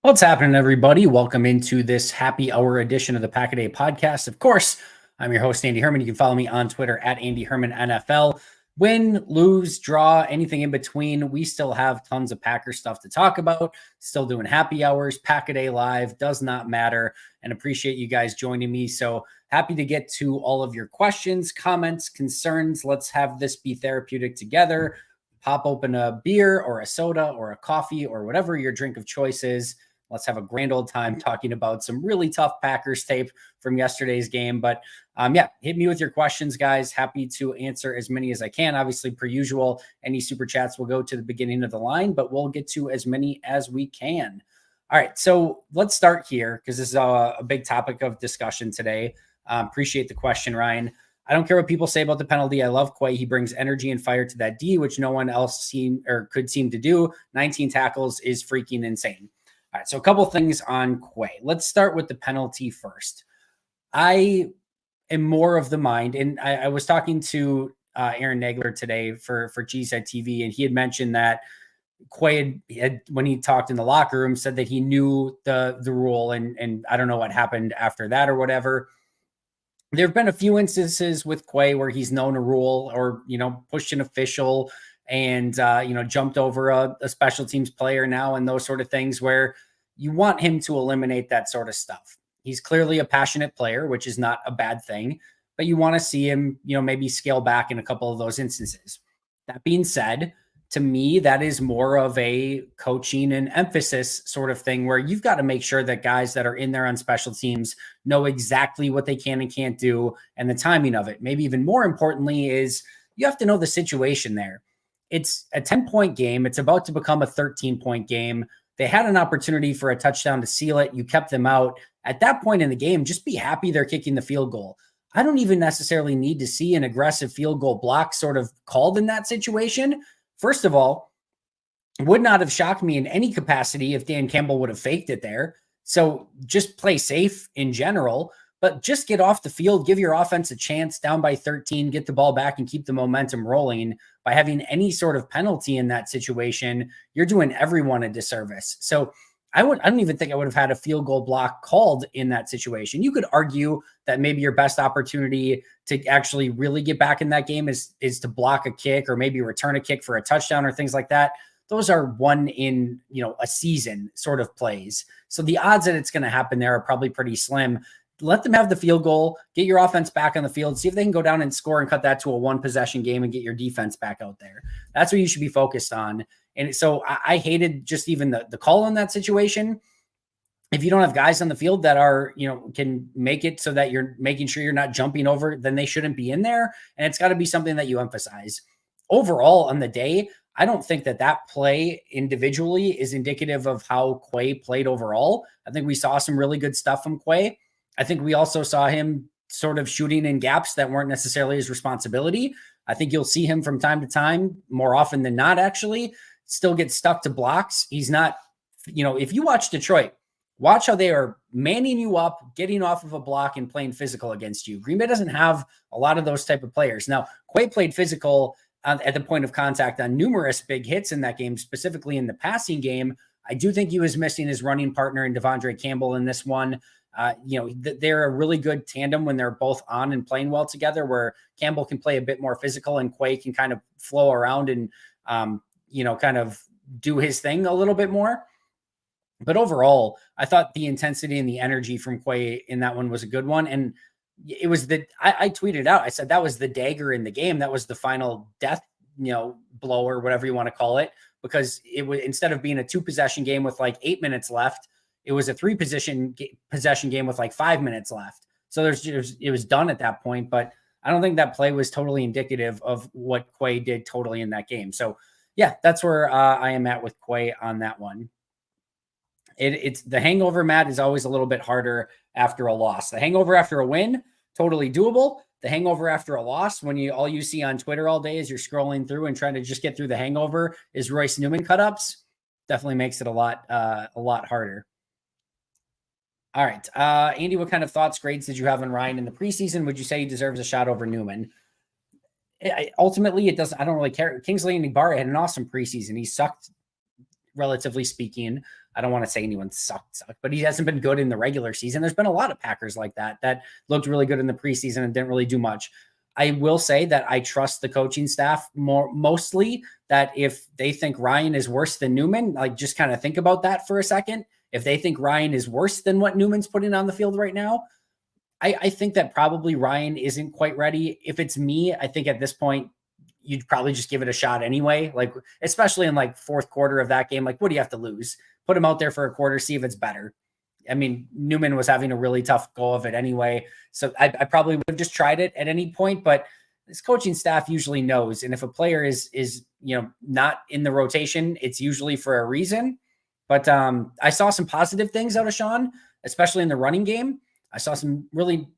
What's happening, everybody? Welcome into this happy hour edition of the Pack a Day podcast. Of course, I'm your host, Andy Herman. You can follow me on Twitter at Andy Herman NFL. Win, lose, draw, anything in between, we still have tons of Packer stuff to talk about. Still doing happy hours, Pack a Day live, does not matter, and appreciate you guys joining me. So happy to get to all of your questions, comments, concerns. Let's have this be therapeutic together. Pop open a beer or a soda or a coffee or whatever your drink of choice is. Let's have a grand old time talking about some really tough Packers tape from yesterday's game. But hit me with your questions, guys. Happy to answer as many as I can. Obviously, per usual, any super chats will go to the beginning of the line, but we'll get to as many as we can. All right, so let's start here because this is a big topic of discussion today. Appreciate the question, Ryan. I don't care what people say about the penalty. I love Quay. He brings energy and fire to that D, which no one else could seem to do. 19 tackles is freaking insane. All right, so a couple things on Quay. Let's start with the penalty first. I am more of the mind, and I was talking to Aaron Nagler today for GSET TV, and he had mentioned that Quay had, when he talked in the locker room, said that he knew the rule, and I don't know what happened after that or whatever. There have been a few instances with Quay where he's known a rule or, pushed an official and, jumped over a special teams player now and those sort of things where you want him to eliminate that sort of stuff. He's clearly a passionate player, which is not a bad thing, but you want to see him, maybe scale back in a couple of those instances. That being said, to me, that is more of a coaching and emphasis sort of thing where you've got to make sure that guys that are in there on special teams know exactly what they can and can't do and the timing of it. Maybe even more importantly is you have to know the situation there. It's a 10-point game. It's about to become a 13-point game. They had an opportunity for a touchdown to seal it. You kept them out. At that point in the game, just be happy they're kicking the field goal. I don't even necessarily need to see an aggressive field goal block sort of called in that situation. First of all, would not have shocked me in any capacity if Dan Campbell would have faked it there. So just play safe in general, but just get off the field, give your offense a chance down by 13, get the ball back and keep the momentum rolling. By having any sort of penalty in that situation, you're doing everyone a disservice. So I don't even think I would have had a field goal block called in that situation. You could argue that maybe your best opportunity to actually really get back in that game is to block a kick or maybe return a kick for a touchdown or things like that. Those are one in, a season sort of plays. So the odds that it's going to happen there are probably pretty slim. Let them have the field goal, get your offense back on the field, see if they can go down and score and cut that to a one possession game and get your defense back out there. That's what you should be focused on. And so I hated just even the call in that situation. If you don't have guys on the field that are, can make it so that you're making sure you're not jumping over, then they shouldn't be in there. And it's got to be something that you emphasize. Overall on the day, I don't think that play individually is indicative of how Quay played overall. I think we saw some really good stuff from Quay. I think we also saw him sort of shooting in gaps that weren't necessarily his responsibility. I think you'll see him from time to time, more often than not, actually, still get stuck to blocks. He's not, if you watch Detroit, watch how they are manning you up, getting off of a block and playing physical against you. Green Bay doesn't have a lot of those type of players. Now, Quay played physical at the point of contact on numerous big hits in that game, specifically in the passing game. I do think he was missing his running partner in Devondre Campbell in this one. They're a really good tandem when they're both on and playing well together, where Campbell can play a bit more physical and Quay can kind of flow around and, kind of do his thing a little bit more. But overall, I thought the intensity and the energy from Quay in that one was a good one. And it was I tweeted out, I said that was the dagger in the game. That was the final death, blow or whatever you want to call it, because it was, instead of being a 2-possession game with like 8 minutes left, it was a 3-possession game with like 5 minutes left. So it was done at that point, but I don't think that play was totally indicative of what Quay did totally in that game. So yeah, that's where I am at with Quay on that one. It's the hangover, Matt, is always a little bit harder after a loss. The hangover after a win, totally doable. The hangover after a loss, when all you see on Twitter all day as you're scrolling through and trying to just get through the hangover is Royce Newman cut-ups, definitely makes it a lot harder. All right. Andy, what kind of thoughts, grades did you have on Ryan in the preseason? Would you say he deserves a shot over Newman? Ultimately, it doesn't. I don't really care. Kingsley Enagbare had an awesome preseason. He sucked relatively speaking. I don't want to say anyone sucked, but he hasn't been good in the regular season. There's been a lot of Packers like that looked really good in the preseason and didn't really do much. I will say that I trust the coaching staff mostly, that if they think Ryan is worse than Newman, like just kind of think about that for a second. If they think Ryan is worse than what Newman's putting on the field right now, I think that probably Ryan isn't quite ready. If it's me, I think at this point, you'd probably just give it a shot anyway. Like, especially in like fourth quarter of that game, like what do you have to lose? Put him out there for a quarter, see if it's better. I mean, Newman was having a really tough go of it anyway. So I probably would have just tried it at any point, but this coaching staff usually knows. And if a player is, not in the rotation, it's usually for a reason. But I saw some positive things out of Sean, especially in the running game. I saw some really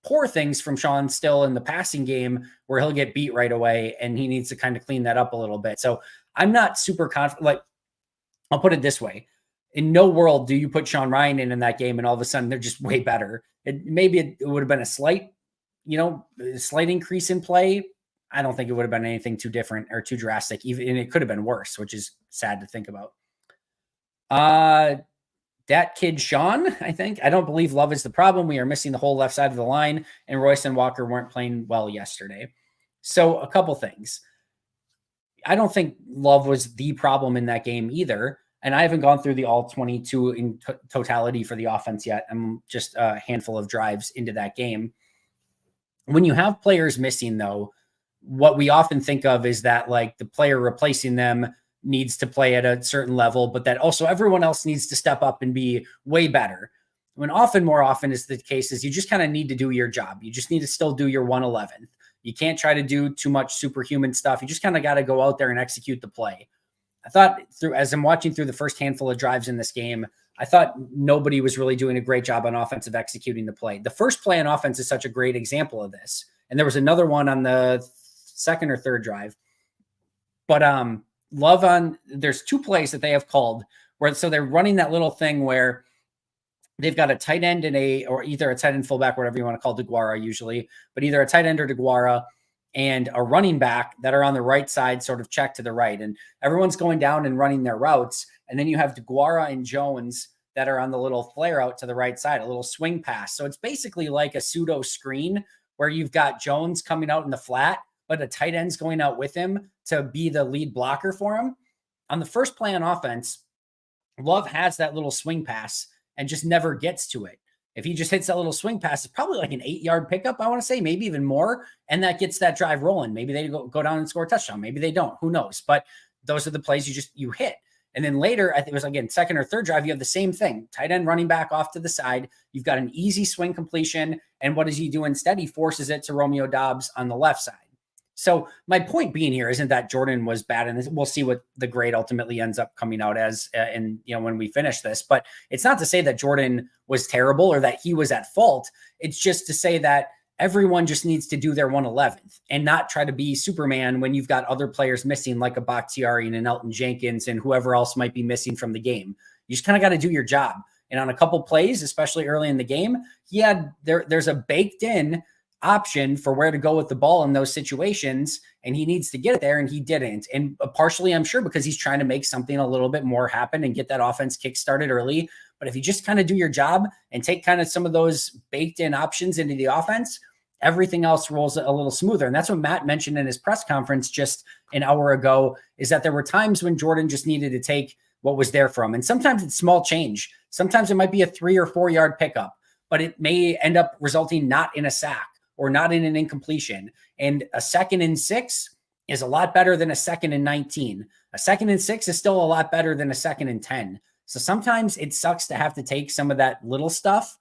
poor things from Sean still in the passing game where he'll get beat right away and he needs to kind of clean that up a little bit. So I'm not super confident. Like, I'll put it this way. In no world do you put Sean Ryan in that game and all of a sudden they're just way better. Maybe it would have been a slight increase in play. I don't think it would have been anything too different or too drastic. And it could have been worse, which is sad to think about. That kid, Sean, I think. I don't believe Love is the problem. We are missing the whole left side of the line, and Royce and Walker weren't playing well yesterday. So a couple things. I don't think Love was the problem in that game either. And I haven't gone through the all 22 in totality for the offense yet. I'm just a handful of drives into that game. When you have players missing, though, what we often think of is that like the player replacing them needs to play at a certain level, but that also everyone else needs to step up and be way better. When more often is the case is you just kind of need to do your job. You just need to still do your 111th. You can't try to do too much superhuman stuff. You just kind of got to go out there and execute the play. I thought as I'm watching through the first handful of drives in this game, I thought nobody was really doing a great job on offense of executing the play. The first play on offense is such a great example of this. And there was another one on the second or third drive, but, there's two plays that they have called where, so they're running that little thing where they've got a tight end or either a tight end fullback, whatever you want to call DeGuara usually, but either a tight end or DeGuara and a running back that are on the right side, sort of check to the right. And everyone's going down and running their routes. And then you have DeGuara and Jones that are on the little flare out to the right side, a little swing pass. So it's basically like a pseudo screen where you've got Jones coming out in the flat, but a tight end's going out with him to be the lead blocker for him. On the first play on offense, Love has that little swing pass and just never gets to it. If he just hits that little swing pass, it's probably like an 8-yard pickup, I want to say, maybe even more. And that gets that drive rolling. Maybe they go down and score a touchdown. Maybe they don't. Who knows? But those are the plays you hit. And then later, I think it was, again, second or third drive, you have the same thing. Tight end running back off to the side. You've got an easy swing completion. And what does he do instead? He forces it to Romeo Doubs on the left side. So my point being here isn't that Jordan was bad, and we'll see what the grade ultimately ends up coming out as, when we finish this. But it's not to say that Jordan was terrible or that he was at fault. It's just to say that everyone just needs to do their 111th and not try to be Superman when you've got other players missing, like a Bakhtiari and an Elton Jenkins and whoever else might be missing from the game. You just kind of got to do your job. And on a couple plays, especially early in the game, there's a baked in option for where to go with the ball in those situations, and he needs to get it there, and he didn't. And partially, I'm sure, because he's trying to make something a little bit more happen and get that offense kick-started early. But if you just kind of do your job and take kind of some of those baked-in options into the offense, everything else rolls a little smoother. And that's what Matt mentioned in his press conference just an hour ago, is that there were times when Jordan just needed to take what was there for him. And sometimes it's small change. Sometimes it might be a 3 or 4 yard pickup, but it may end up resulting not in a sack or not in an incompletion. And a 2nd and 6 is a lot better than a 2nd and 19. A 2nd and 6 is still a lot better than a 2nd and 10. So sometimes it sucks to have to take some of that little stuff,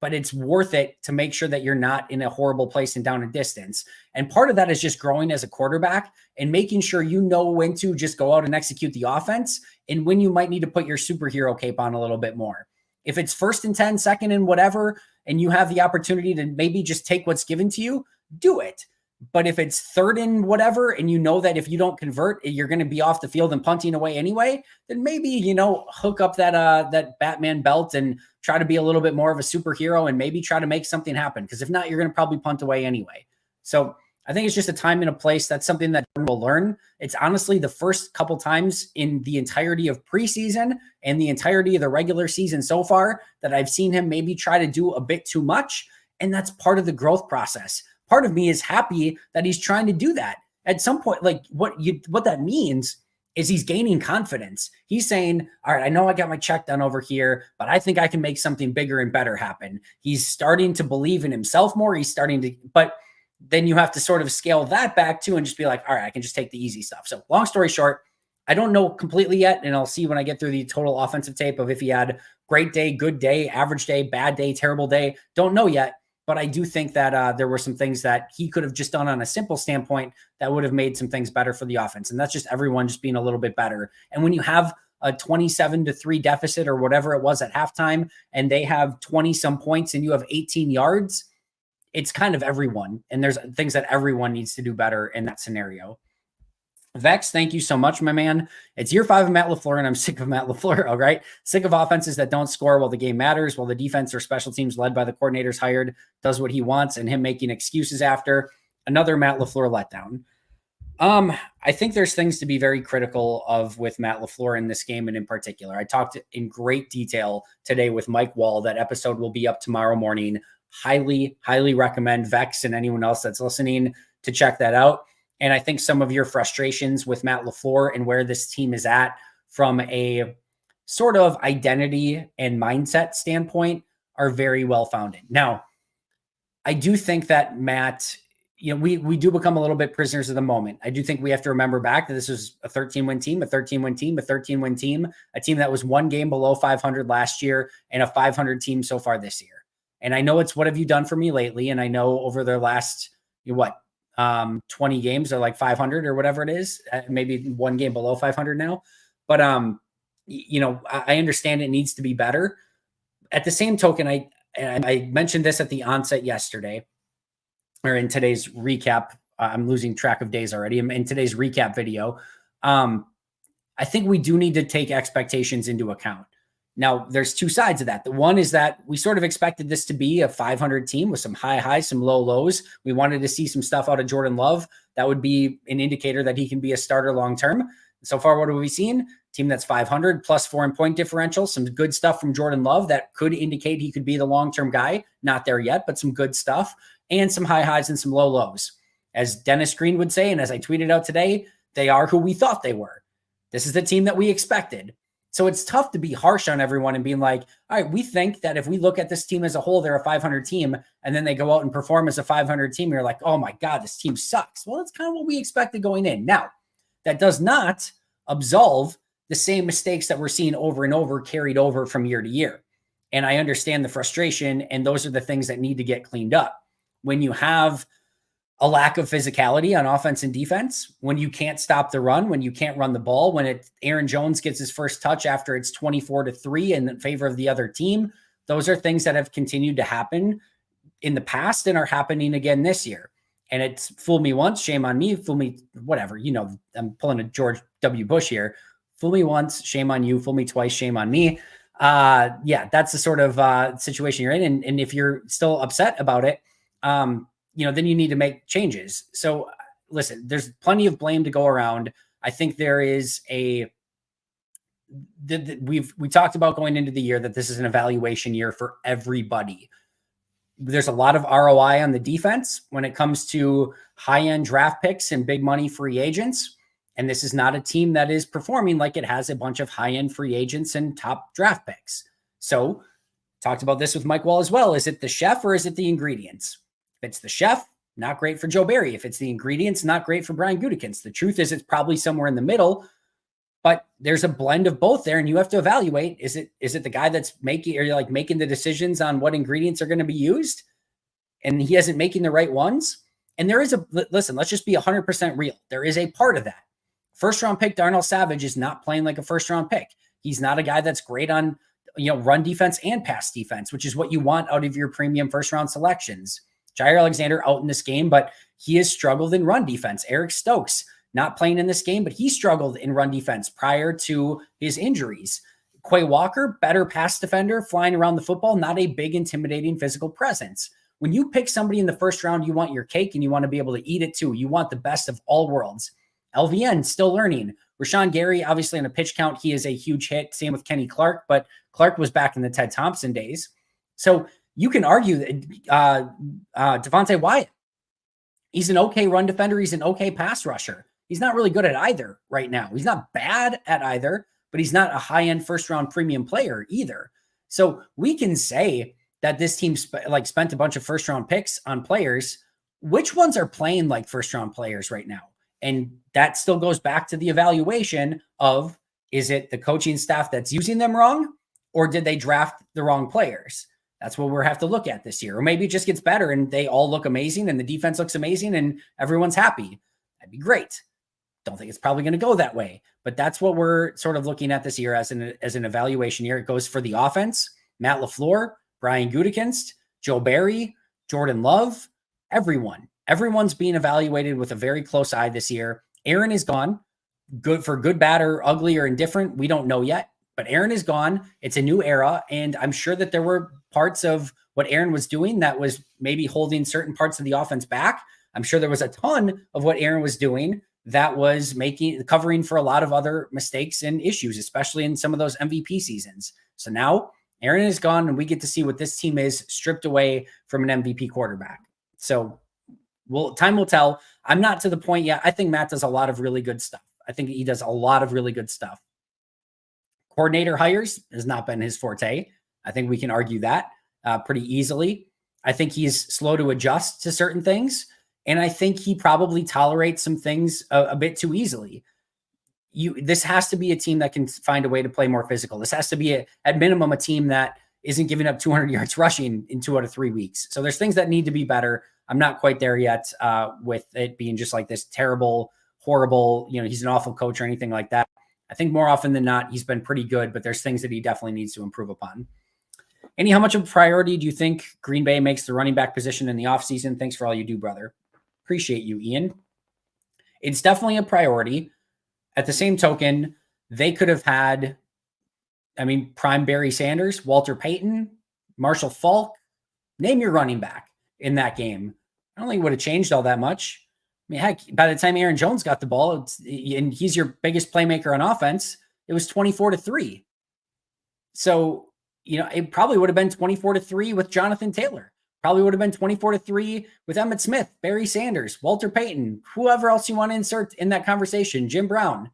but it's worth it to make sure that you're not in a horrible place and down a distance. And part of that is just growing as a quarterback and making sure you know when to just go out and execute the offense and when you might need to put your superhero cape on a little bit more. If it's 1st and 10, 2nd and whatever, and you have the opportunity to maybe just take what's given to you, do it. But if it's 3rd and whatever, and you know that if you don't convert, you're going to be off the field and punting away anyway, then maybe, hook up that Batman belt and try to be a little bit more of a superhero and maybe try to make something happen. Because if not, you're going to probably punt away anyway. So I think it's just a time and a place. That's something that we'll learn. It's honestly the first couple times in the entirety of preseason and the entirety of the regular season so far that I've seen him maybe try to do a bit too much. And that's part of the growth process. Part of me is happy that he's trying to do that. At some point, like what that means is he's gaining confidence. He's saying, all right, I know I got my check done over here, but I think I can make something bigger and better happen. He's starting to believe in himself more. He's starting to, but then you have to sort of scale that back too and just be like, all right, I can just take the easy stuff. So long story short, I don't know completely yet. And I'll see when I get through the total offensive tape of if he had great day, good day, average day, bad day, terrible day. Don't know yet. But I do think that there were some things that he could have just done on a simple standpoint that would have made some things better for the offense. And that's just everyone just being a little bit better. And when you have a 27-3 deficit or whatever it was at halftime, and they have 20 some points and you have 18 yards, it's kind of everyone. And there's things that everyone needs to do better in that scenario. Vex, thank you so much, my man. It's year 5 of Matt LaFleur, and I'm sick of Matt LaFleur, all right? Sick of offenses that don't score while the game matters, while the defense or special teams led by the coordinators hired does what he wants, and him making excuses after. Another Matt LaFleur letdown. I think there's things to be very critical of with Matt LaFleur in this game and in particular. I talked in great detail today with Mike Wall. That episode will be up tomorrow morning. Highly, highly recommend Vex and anyone else that's listening to check that out. And I think some of your frustrations with Matt LaFleur and where this team is at from a sort of identity and mindset standpoint are very well founded. Now, I do think that Matt, we do become a little bit prisoners of the moment. I do think we have to remember back that this was a 13-win team, a 13-win team, a 13-win team, a team that was one game below 500 last year and a 500 team so far this year. And I know it's what have you done for me lately? And I know over their last, 20 games are like 500 or whatever it is, maybe one game below 500 now. But, I understand it needs to be better. At the same token, I mentioned this at the onset yesterday or in today's recap. I'm losing track of days already. I'm in today's recap video. I think we do need to take expectations into account. Now, there's two sides of that. The one is that we sort of expected this to be a 500 team with some high highs, some low lows. We wanted to see some stuff out of Jordan Love. That would be an indicator that he can be a starter long-term. So far, what have we seen? Team that's 500 plus 4 in point differential, some good stuff from Jordan Love that could indicate he could be the long-term guy. Not there yet, but some good stuff and some high highs and some low lows. As Dennis Green would say, and as I tweeted out today, they are who we thought they were. This is the team that we expected. So it's tough to be harsh on everyone and being like, all right, we think that if we look at this team as a whole, they're a 500 team, and then they go out and perform as a 500 team. You're like, oh my God, this team sucks. Well, that's kind of what we expected going in. Now, that does not absolve the same mistakes that we're seeing over and over carried over from year to year. And I understand the frustration, and those are the things that need to get cleaned up. When you have a lack of physicality on offense and defense, when you can't stop the run, when you can't run the ball, when Aaron Jones gets his first touch after it's 24-3 in favor of the other team, those are things that have continued to happen in the past and are happening again this year. And it's fool me once, shame on me, fool me, whatever. I'm pulling a George W. Bush here. Fool me once, shame on you. Fool me twice, shame on me. That's the sort of situation you're in. And if you're still upset about it, then you need to make changes. So listen, there's plenty of blame to go around. I think there is we talked about going into the year that this is an evaluation year for everybody. There's a lot of ROI on the defense when it comes to high-end draft picks and big money free agents. And this is not a team that is performing like it has a bunch of high-end free agents and top draft picks. So talked about this with Mike Wall as well. Is it the chef or is it the ingredients? If it's the chef, not great for Joe Barry. If it's the ingredients, not great for Brian Gutekunst. The truth is it's probably somewhere in the middle, but there's a blend of both there, and you have to evaluate, is it the guy that's making the decisions on what ingredients are going to be used, and he isn't making the right ones? And there is listen, let's just be 100% real. There is a part of that. First-round pick Darnell Savage is not playing like a first-round pick. He's not a guy that's great on run defense and pass defense, which is what you want out of your premium first-round selections. Jair Alexander out in this game, but he has struggled in run defense. Eric Stokes not playing in this game, but he struggled in run defense prior to his injuries. Quay Walker, better pass defender, flying around the football, not a big, intimidating physical presence. When you pick somebody in the first round, you want your cake and you want to be able to eat it too. You want the best of all worlds. LVN still learning. Rashawn Gary, obviously on a pitch count, he is a huge hit. Same with Kenny Clark, but Clark was back in the Ted Thompson days. So you can argue that Devontae Wyatt, he's an okay run defender. He's an okay pass rusher. He's not really good at either right now. He's not bad at either, but he's not a high-end first-round premium player either. So we can say that this team spent a bunch of first-round picks on players. Which ones are playing like first-round players right now? And that still goes back to the evaluation of, is it the coaching staff that's using them wrong, or did they draft the wrong players? That's what we'll have to look at this year. Or maybe it just gets better and they all look amazing and the defense looks amazing and everyone's happy. That'd be great. Don't think it's probably going to go that way, but that's what we're sort of looking at this year as an evaluation year. It goes for the offense, Matt LaFleur, Brian Gutekunst, Joe Barry, Jordan Love, everyone's being evaluated with a very close eye this year. Aaron is gone. Good, bad, or ugly or indifferent. We don't know yet, but Aaron is gone. It's a new era. And I'm sure that there were parts of what Aaron was doing that was maybe holding certain parts of the offense back. I'm sure there was a ton of what Aaron was doing that was covering for a lot of other mistakes and issues, especially in some of those MVP seasons. So now Aaron is gone and we get to see what this team is stripped away from an MVP quarterback. So time will tell. I'm not to the point yet. I think Matt does a lot of really good stuff. I think he does a lot of really good stuff. Coordinator hires has not been his forte. I think we can argue that pretty easily. I think he's slow to adjust to certain things. And I think he probably tolerates some things a bit too easily. This has to be a team that can find a way to play more physical. This has to be, at minimum, a team that isn't giving up 200 yards rushing in 2 out of 3 weeks. So there's things that need to be better. I'm not quite there yet with it being just like this terrible, horrible, he's an awful coach or anything like that. I think more often than not, he's been pretty good, but there's things that he definitely needs to improve upon. How much of a priority do you think Green Bay makes the running back position in the offseason? Thanks for all you do, brother. Appreciate you, Ian. It's definitely a priority. At the same token, they could have had, prime Barry Sanders, Walter Payton, Marshall Faulk, name your running back in that game. I don't think it would have changed all that much. Heck, by the time Aaron Jones got the ball, and he's your biggest playmaker on offense, it was 24-3. So, it probably would have been 24-3 with Jonathan Taylor. Probably would have been 24-3 with Emmitt Smith, Barry Sanders, Walter Payton, whoever else you want to insert in that conversation, Jim Brown.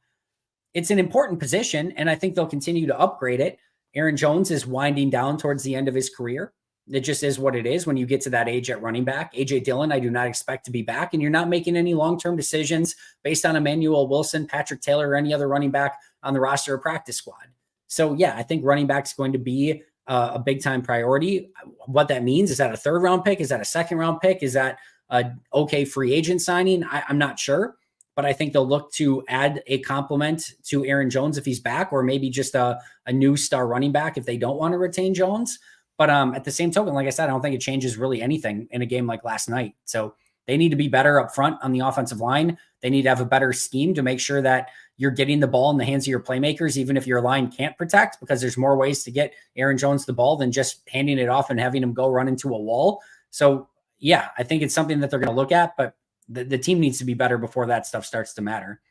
It's an important position, and I think they'll continue to upgrade it. Aaron Jones is winding down towards the end of his career. It just is what it is when you get to that age at running back. A.J. Dillon, I do not expect to be back, and you're not making any long-term decisions based on Emmanuel Wilson, Patrick Taylor, or any other running back on the roster or practice squad. So, yeah, I think running back is going to be a big-time priority. What that means, is that a third-round pick? Is that a second-round pick? Is that a okay free agent signing? I'm not sure, but I think they'll look to add a complement to Aaron Jones if he's back, or maybe just a new star running back if they don't want to retain Jones. But at the same token, like I said, I don't think it changes really anything in a game like last night. So they need to be better up front on the offensive line. They need to have a better scheme to make sure that you're getting the ball in the hands of your playmakers, even if your line can't protect, because there's more ways to get Aaron Jones the ball than just handing it off and having him go run into a wall. So, yeah, I think it's something that they're going to look at, but the team needs to be better before that stuff starts to matter.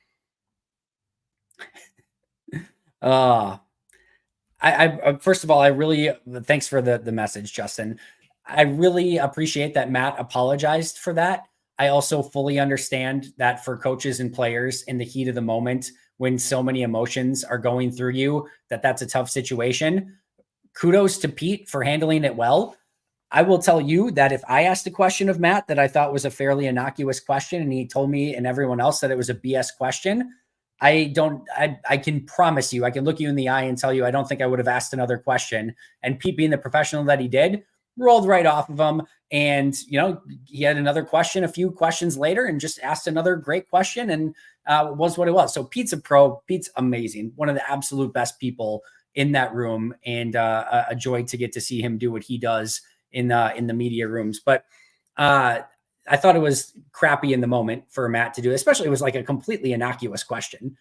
I first of all, I really, thanks for the message, Justin. I really appreciate that Matt apologized for that. I also fully understand that for coaches and players in the heat of the moment, when so many emotions are going through you, that's a tough situation. Kudos to Pete for handling it well. I will tell you that if I asked a question of Matt that I thought was a fairly innocuous question, and he told me and everyone else that it was a BS question, I can promise you, I can look you in the eye and tell you, I don't think I would have asked another question. And Pete, being the professional that he did, rolled right off of him. And, he had another question a few questions later and just asked another great question, and was what it was. So Pete's a pro. Pete's amazing. One of the absolute best people in that room, and a joy to get to see him do what he does in the media rooms. But I thought it was crappy in the moment for Matt to do, especially it was like a completely innocuous question.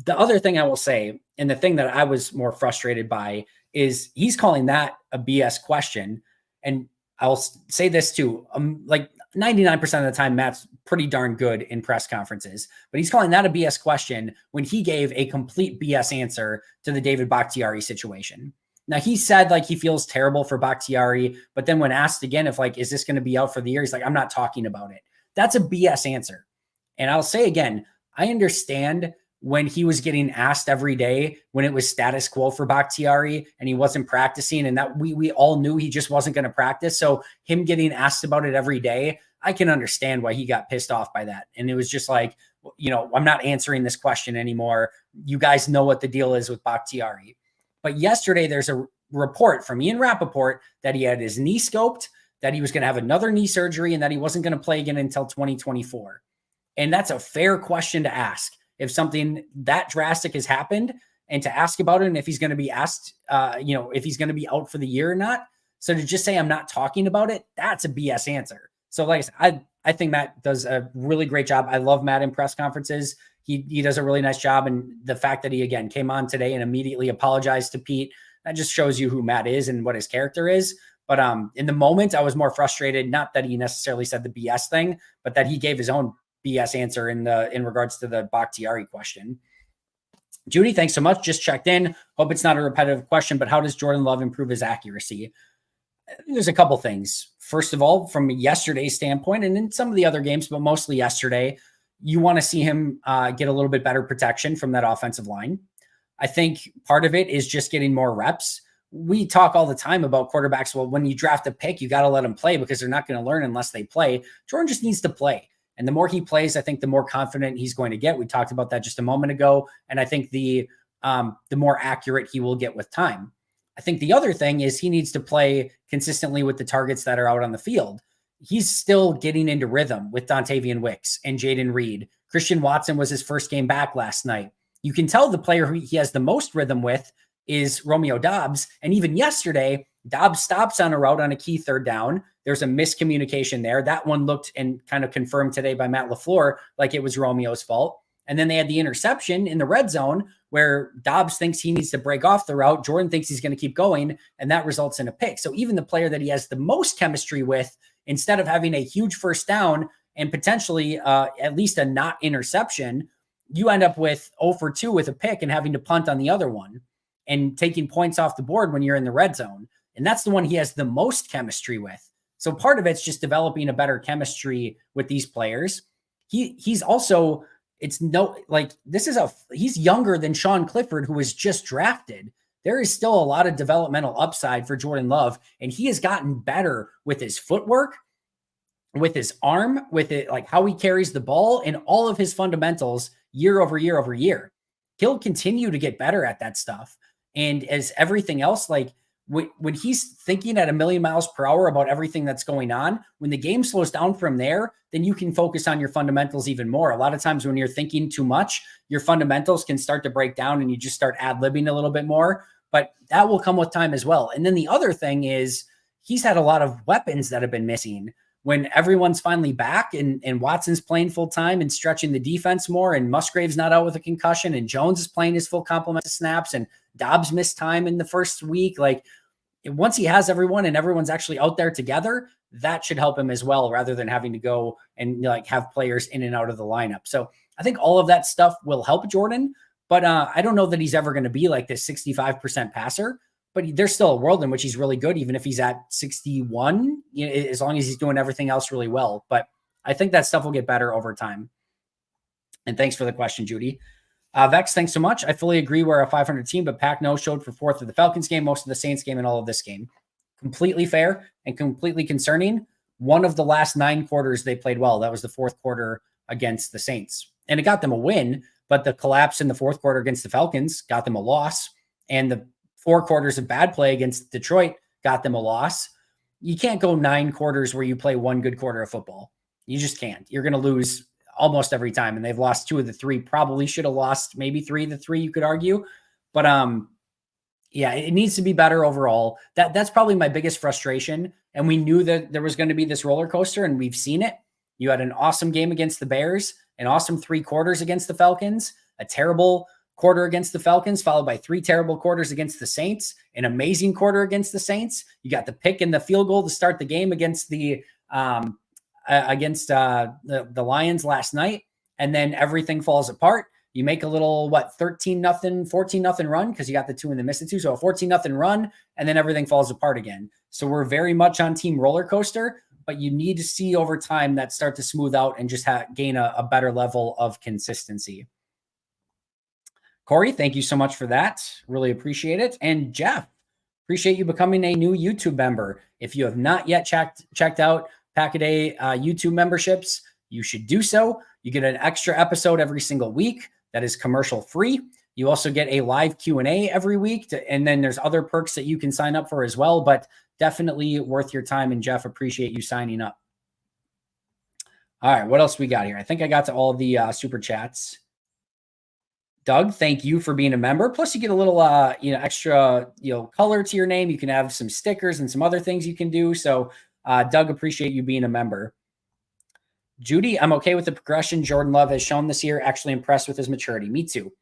The other thing I will say, and the thing that I was more frustrated by, is he's calling that a BS question. And I'll say this too. Like 99% of the time, Matt's pretty darn good in press conferences, but he's calling that a BS question when he gave a complete BS answer to the David Bakhtiari situation. Now, he said like he feels terrible for Bakhtiari, but then when asked again if like, is this going to be out for the year? He's like, I'm not talking about it. That's a BS answer. And I'll say again, I understand when he was getting asked every day when it was status quo for Bakhtiari and he wasn't practicing, and that we all knew he just wasn't going to practice. So him getting asked about it every day, I can understand why he got pissed off by that. And it was just like, I'm not answering this question anymore. You guys know what the deal is with Bakhtiari. But yesterday there's a report from Ian Rappaport that he had his knee scoped, that he was going to have another knee surgery, and that he wasn't going to play again until 2024. And that's a fair question to ask. If something that drastic has happened, and to ask about it, and if he's going to be asked, if he's going to be out for the year or not. So to just say I'm not talking about it, that's a BS answer. So like I said, I think Matt does a really great job. I love Matt in press conferences. He does a really nice job. And the fact that he, again, came on today and immediately apologized to Pete, that just shows you who Matt is and what his character is. But in the moment, I was more frustrated, not that he necessarily said the BS thing, but that he gave his own BS answer in regards to the Bakhtiari question. Judy, thanks so much. Just checked in. Hope it's not a repetitive question, but how does Jordan Love improve his accuracy? There's a couple things. First of all, from yesterday's standpoint, and in some of the other games, but mostly yesterday, you want to see him get a little bit better protection from that offensive line. I think part of it is just getting more reps. We talk all the time about quarterbacks. Well, when you draft a pick, you got to let them play because they're not going to learn unless they play. Jordan just needs to play. And the more he plays, I think the more confident he's going to get. We talked about that just a moment ago. And I think the more accurate he will get with time. I think the other thing is he needs to play consistently with the targets that are out on the field. He's still getting into rhythm with Dontavian Wicks and Jaden Reed. Christian Watson was his first game back last night. You can tell the player who he has the most rhythm with is Romeo Doubs. And even yesterday, Doubs stops on a route on a key third down. There's a miscommunication there. That one looked, and kind of confirmed today by Matt LaFleur, like it was Romeo's fault. And then they had the interception in the red zone where Doubs thinks he needs to break off the route. Jordan thinks he's going to keep going, and that results in a pick. So even the player that he has the most chemistry with, instead of having a huge first down and potentially at least a not interception, you end up with 0 for 2 with a pick and having to punt on the other one and taking points off the board when you're in the red zone. And that's the one he has the most chemistry with. So part of it's just developing a better chemistry with these players. He's also, he's younger than Sean Clifford, who was just drafted. There is still a lot of developmental upside for Jordan Love, and he has gotten better with his footwork, with his arm, with it, like how he carries the ball, and all of his fundamentals year over year over year. He'll continue to get better at that stuff. And as everything else, like when he's thinking at 1,000,000 miles per hour about everything that's going on, when the game slows down from there, then you can focus on your fundamentals even more. A lot of times when you're thinking too much, your fundamentals can start to break down and you just start ad-libbing a little bit more, but that will come with time as well. And then the other thing is he's had a lot of weapons that have been missing. When everyone's finally back and Watson's playing full time and stretching the defense more, and Musgrave's not out with a concussion, and Jones is playing his full complement of snaps, and Dobbs missed time in the first week, like, once he has everyone and everyone's actually out there together, that should help him as well, rather than having to go and like have players in and out of the lineup. So I think all of that stuff will help Jordan, but I don't know that he's ever going to be like this 65% passer, but there's still a world in which he's really good, even if he's at 61, as long as he's doing everything else really well. But I think that stuff will get better over time. And thanks for the question, Judy. Vex, thanks so much. I fully agree we're a 500 team, but Pac no-showed for 4th of the Falcons game, most of the Saints game, and all of this game. Completely fair and completely concerning. One of the last 9 quarters they played well. That was the 4th quarter against the Saints. And it got them a win, but the collapse in the 4th quarter against the Falcons got them a loss. And the 4 quarters of bad play against Detroit got them a loss. You can't go 9 quarters where you play 1 good quarter of football. You just can't. You're going to lose almost every time. And they've lost 2 of the 3, probably should have lost maybe 3 of the 3, you could argue. But yeah, it needs to be better overall. That's probably my biggest frustration. And we knew that there was going to be this roller coaster, and we've seen it. You had an awesome game against the Bears, an awesome 3 quarters against the Falcons, a terrible quarter against the Falcons, followed by 3 terrible quarters against the Saints, an amazing quarter against the Saints. You got the pick and the field goal to start the game against the Lions last night, and then everything falls apart. You make a little 13-0, 14-0 run because you got the 2 and the missed 2, so a 14-0 run, and then everything falls apart again. So we're very much on team roller coaster, but you need to see over time that start to smooth out and just gain a better level of consistency. Corey, thank you so much for that. Really appreciate it. And Jeff, appreciate you becoming a new YouTube member. If you have not yet checked out Pack-A-Day YouTube memberships, you should do so. You get an extra episode every single week that is commercial free. You also get a live Q&A every week. And then there's other perks that you can sign up for as well, but definitely worth your time. And Jeff, appreciate you signing up. All right, what else we got here? I think I got to all the super chats. Doug, thank you for being a member. Plus, you get a little, extra, color to your name. You can have some stickers and some other things you can do. So, Doug, appreciate you being a member. Judy, I'm okay with the progression Jordan Love has shown this year. Actually impressed with his maturity. Me too.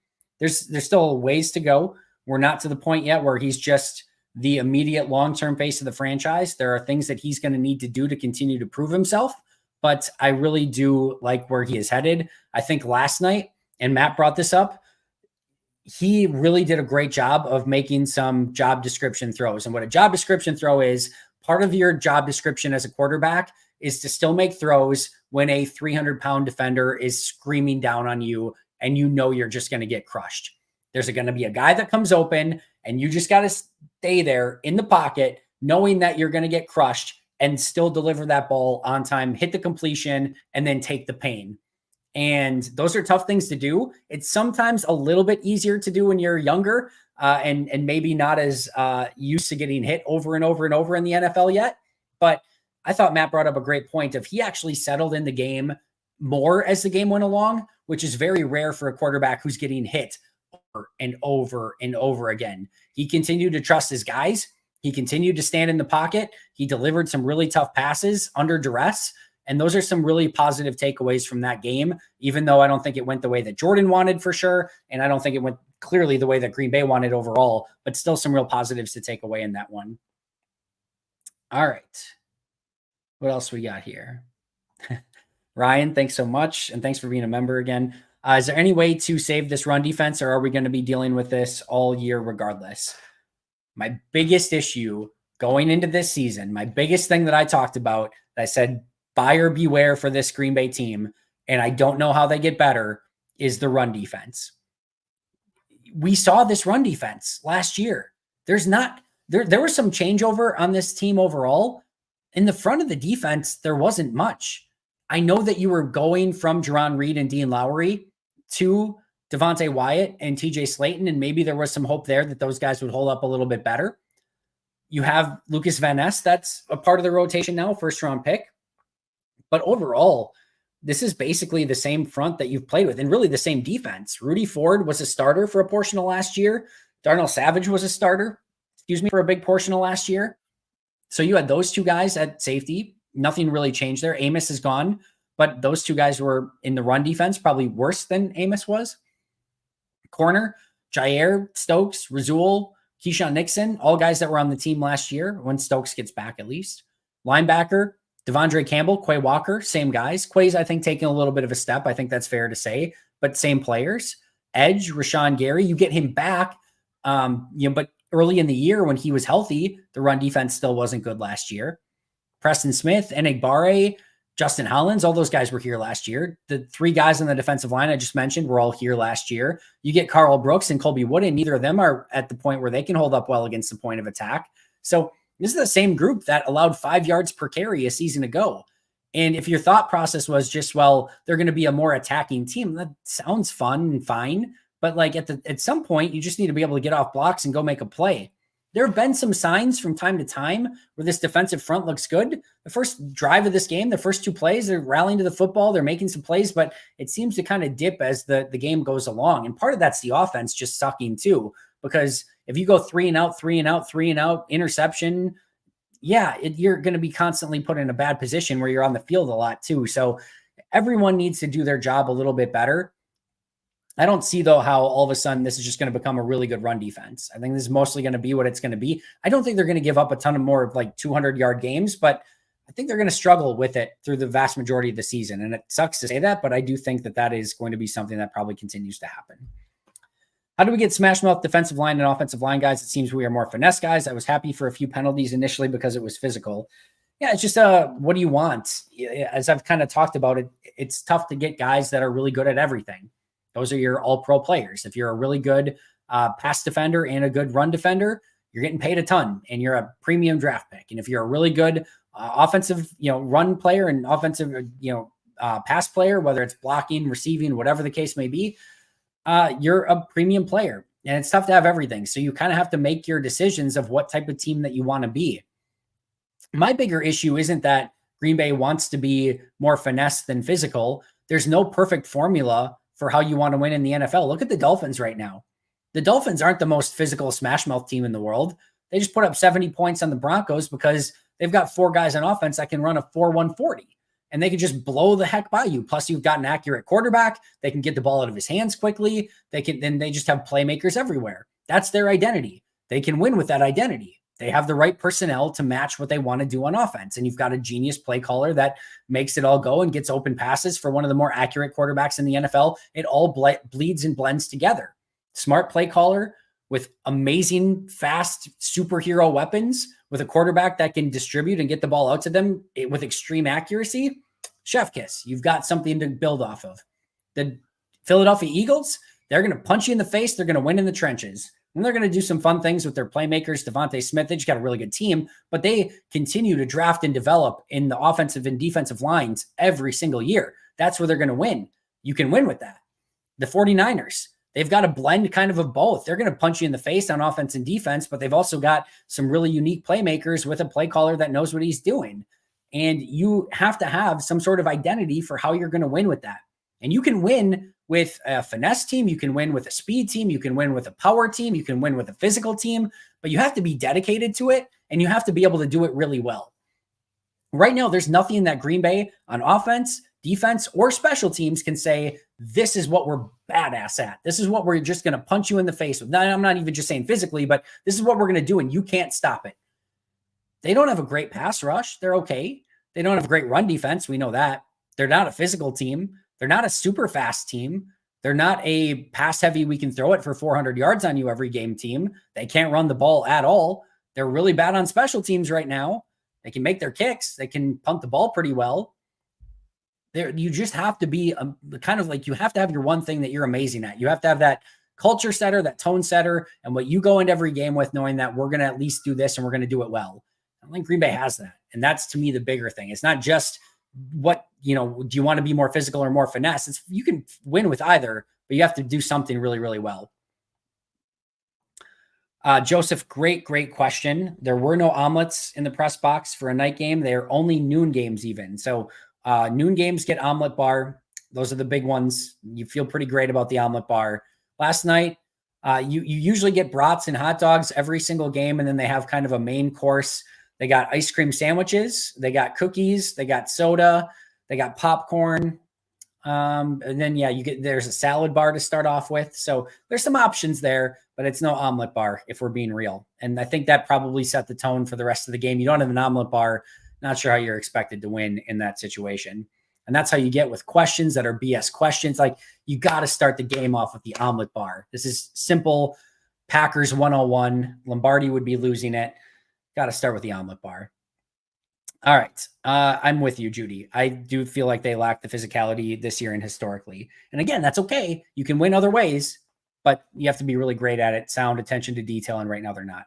There's still ways to go. We're not to the point yet where he's just the immediate long-term face of the franchise. There are things that he's going to need to do to continue to prove himself. But I really do like where he is headed. I think last night, and Matt brought this up, he really did a great job of making some job description throws. And what a job description throw is, part of your job description as a quarterback is to still make throws when a 300-pound defender is screaming down on you and you know you're just going to get crushed. There's going to be a guy that comes open and you just got to stay there in the pocket knowing that you're going to get crushed and still deliver that ball on time, hit the completion, and then take the pain. And those are tough things to do. It's sometimes a little bit easier to do when you're younger and maybe not as used to getting hit over and over and over in the NFL yet. But I thought Matt brought up a great point of he actually settled in the game more as the game went along, which is very rare for a quarterback who's getting hit over and over and over again. He continued to trust his guys. He continued to stand in the pocket. He delivered some really tough passes under duress. And those are some really positive takeaways from that game, even though I don't think it went the way that Jordan wanted for sure. And I don't think it went clearly the way that Green Bay wanted overall, but still some real positives to take away in that one. All right. What else we got here? Ryan, thanks so much. And thanks for being a member again. Is there any way to save this run defense, or are we going to be dealing with this all year regardless? My biggest issue going into this season, my biggest thing that I talked about, that I said, buyer beware for this Green Bay team, and I don't know how they get better, is the run defense. We saw this run defense last year. There was some changeover on this team overall. In the front of the defense, there wasn't much. I know that you were going from Jerron Reed and Dean Lowry to Devontae Wyatt and TJ Slayton, and maybe there was some hope there that those guys would hold up a little bit better. You have Lucas Van Ness, that's a part of the rotation now, first-round pick. But overall, this is basically the same front that you've played with and really the same defense. Rudy Ford was a starter for a portion of last year. Darnell Savage was a starter, for a big portion of last year. So you had those two guys at safety. Nothing really changed there. Amos is gone, but those two guys were in the run defense, probably worse than Amos was. Corner, Jair, Stokes, Razul, Keyshawn Nixon, all guys that were on the team last year when Stokes gets back at least. Linebacker, Devondre Campbell, Quay Walker, same guys. Quay's, I think, taking a little bit of a step. I think that's fair to say, but same players. Edge, Rashawn Gary, you get him back, but early in the year when he was healthy, the run defense still wasn't good last year. Preston Smith, Enagbare, Justin Hollins, all those guys were here last year. The three guys on the defensive line I just mentioned were all here last year. You get Carl Brooks and Colby Wood, and neither of them are at the point where they can hold up well against the point of attack. So this is the same group that allowed 5 yards per carry a season ago. And if your thought process was just, well, they're going to be a more attacking team, that sounds fun and fine. But like at some point, you just need to be able to get off blocks and go make a play. There have been some signs from time to time where this defensive front looks good. The first drive of this game, the first 2 plays, they're rallying to the football. They're making some plays, but it seems to kind of dip as the game goes along. And part of that's the offense just sucking too, because if you go 3 and out, 3 and out, 3 and out, interception, you're going to be constantly put in a bad position where you're on the field a lot too. So everyone needs to do their job a little bit better. I don't see, though, how all of a sudden this is just going to become a really good run defense. I think this is mostly going to be what it's going to be. I don't think they're going to give up a ton of more like 200-yard games, but I think they're going to struggle with it through the vast majority of the season. And it sucks to say that, but I do think that that is going to be something that probably continues to happen. How do we get smash mouth defensive line and offensive line guys? It seems we are more finesse guys. I was happy for a few penalties initially because it was physical. Yeah, it's just what do you want? As I've kind of talked about it, it's tough to get guys that are really good at everything. Those are your all-pro players. If you're a really good pass defender and a good run defender, you're getting paid a ton and you're a premium draft pick. And if you're a really good offensive, run player and offensive, pass player, whether it's blocking, receiving, whatever the case may be, you're a premium player. And it's tough to have everything. So you kind of have to make your decisions of what type of team that you want to be. My bigger issue isn't that Green Bay wants to be more finesse than physical. There's no perfect formula for how you want to win in the NFL. Look at the Dolphins right now. The Dolphins aren't the most physical smash mouth team in the world. They just put up 70 points on the Broncos because they've got 4 guys on offense that can run a 4.140 and they can just blow the heck by you. Plus you've got an accurate quarterback. They can get the ball out of his hands quickly. They just have playmakers everywhere. That's their identity. They can win with that identity. They have the right personnel to match what they want to do on offense. And you've got a genius play caller that makes it all go and gets open passes for one of the more accurate quarterbacks in the NFL. It all bleeds and blends together. Smart play caller with amazing, fast superhero weapons with a quarterback that can distribute and get the ball out to them with extreme accuracy. Chef kiss. You've got something to build off of. The Philadelphia Eagles, they're going to punch you in the face. They're going to win in the trenches. And they're going to do some fun things with their playmakers. Devontae Smith, they just got a really good team, but they continue to draft and develop in the offensive and defensive lines every single year. That's where they're going to win. You can win with that. The 49ers, they've got a blend kind of both. They're going to punch you in the face on offense and defense, but they've also got some really unique playmakers with a play caller that knows what he's doing. And you have to have some sort of identity for how you're going to win with that. And you can win with a finesse team. You can win with a speed team. You can win with a power team. You can win with a physical team, but you have to be dedicated to it and you have to be able to do it really well. Right now, there's nothing that Green Bay on offense, defense, or special teams can say, this is what we're badass at. This is what we're just going to punch you in the face with. Now, I'm not even just saying physically, but this is what we're going to do and you can't stop it. They don't have a great pass rush. They're okay. They don't have a great run defense. We know that. They're not a physical team. They're not a super fast team. They're not a pass heavy, we can throw it for 400 yards on you every game team. They can't run the ball at all. They're really bad on special teams right now. They can make their kicks. They can punt the ball pretty well. You just have to be you have to have your one thing that you're amazing at. You have to have that culture setter, that tone setter, and what you go into every game with knowing that we're going to at least do this and we're going to do it well. I don't think Green Bay has that. And that's, to me, the bigger thing. It's not just do you want to be more physical or more finesse? You can win with either, but you have to do something really, really well. Joseph, great question. There were no omelets in the press box for a night game. They are only noon games even. So noon games get omelet bar. Those are the big ones. You feel pretty great about the omelet bar. Last night, you usually get brats and hot dogs every single game, and then they have kind of a main course. They got ice cream sandwiches. They got cookies. They got soda. They got popcorn. And then, there's a salad bar to start off with. So there's some options there, but it's no omelet bar if we're being real. And I think that probably set the tone for the rest of the game. You don't have an omelet bar. Not sure how you're expected to win in that situation. And that's how you get with questions that are BS questions. Like, you got to start the game off with the omelet bar. This is simple Packers 101. Lombardi would be losing it. Got to start with the omelet bar. All right. I'm with you, Judy. I do feel like they lack the physicality this year and historically. And again, that's okay. You can win other ways, but you have to be really great at it. Sound, attention to detail. And right now they're not.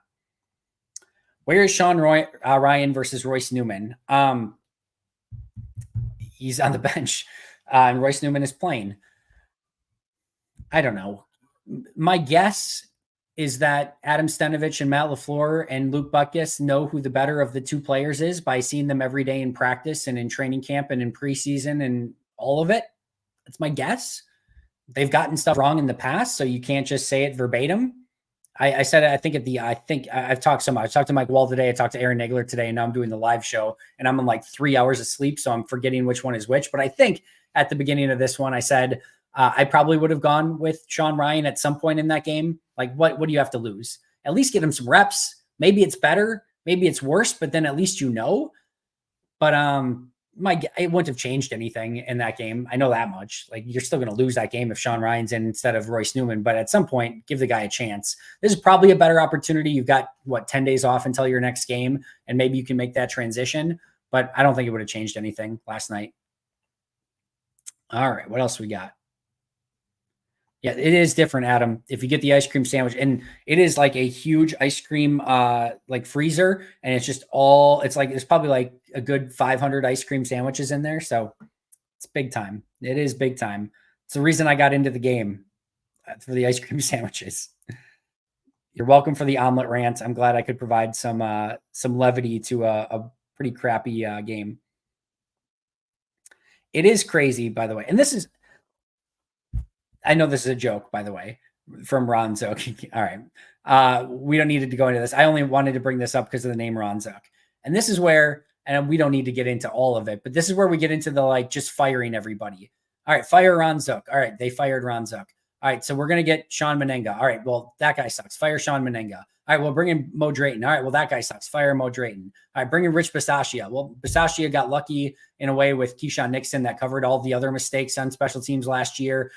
Where is Sean Ryan versus Royce Newman? He's on the bench and Royce Newman is playing. I don't know. My guess is that Adam Stenavich and Matt LaFleur and Luke Butkus know who the better of the two players is by seeing them every day in practice and in training camp and in preseason and all of it. That's my guess. They've gotten stuff wrong in the past, so you can't just say it verbatim. I said it, I've talked so much. I talked to Mike Wall today. I talked to Aaron Nagler today, and now I'm doing the live show, and I'm on like 3 hours of sleep, so I'm forgetting which one is which. But I think at the beginning of this one, I said I probably would have gone with Sean Ryan at some point in that game. Like, what do you have to lose? At least get him some reps. Maybe it's better, maybe it's worse, but then at least you know. But it wouldn't have changed anything in that game. I know that much. Like, you're still going to lose that game if Sean Ryan's in instead of Royce Newman. But at some point, give the guy a chance. This is probably a better opportunity. You've got 10 days off until your next game, and maybe you can make that transition. But I don't think it would have changed anything last night. All right, what else we got? Yeah, it is different, Adam. If you get the ice cream sandwich, and it is like a huge ice cream like freezer, and it's just it's like there's probably like a good 500 ice cream sandwiches in there. So it's big time. It is big time. It's the reason I got into the game, for the ice cream sandwiches. You're welcome for the omelet rant. I'm glad I could provide some levity to a pretty crappy game. It is crazy, by the way. And I know this is a joke, by the way, from Ron Zook. All right. We don't need to go into this. I only wanted to bring this up because of the name Ron Zook. And this is where, and we don't need to get into all of it, but this is where we get into the, like, just firing everybody. All right, fire Ron Zook. All right, they fired Ron Zook. All right, so we're going to get Sean Menenga. All right, well, that guy sucks. Fire Sean Menenga. All right, well, bring in Mo Drayton. All right, well, that guy sucks. Fire Mo Drayton. All right, bring in Rich Bisaccia. Well, Bisaccia got lucky in a way with Keyshawn Nixon that covered all the other mistakes on special teams last year.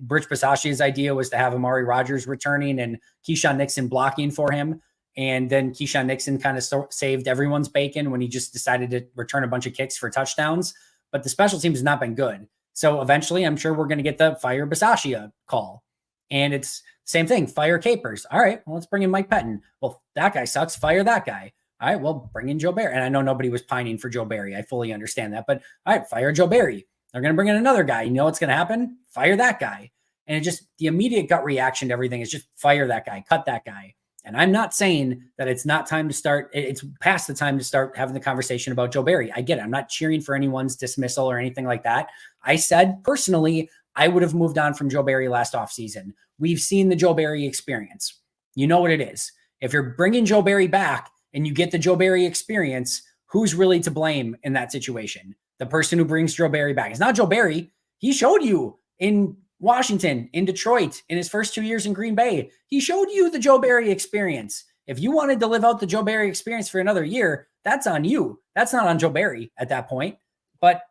Rich Bisaccia's idea was to have Amari Rodgers returning and Keyshawn Nixon blocking for him. And then Keyshawn Nixon kind of saved everyone's bacon when he just decided to return a bunch of kicks for touchdowns. But the special teams has not been good. So eventually, I'm sure we're going to get the fire Bisaccia call. And it's same thing, fire Capers. All right, well, let's bring in Mike Pettin. Well, that guy sucks. Fire that guy. All right, well, bring in Joe Barry. And I know nobody was pining for Joe Barry. I fully understand that. But all right, fire Joe Barry. They're going to bring in another guy. You know what's going to happen? Fire that guy. And it just, the immediate gut reaction to everything is just fire that guy, cut that guy. And I'm not saying that it's not time to start. It's past the time to start having the conversation about Joe Barry. I get it. I'm not cheering for anyone's dismissal or anything like that. I said personally, I would have moved on from Joe Barry last offseason. We've seen the Joe Barry experience. You know what it is. If you're bringing Joe Barry back and you get the Joe Barry experience, who's really to blame in that situation? The person who brings Joe Barry back. It's not Joe Barry. He showed you in Washington, in Detroit, in his first 2 years in Green Bay. He showed you the Joe Barry experience. If you wanted to live out the Joe Barry experience for another year, that's on you. That's not on Joe Barry at that point. But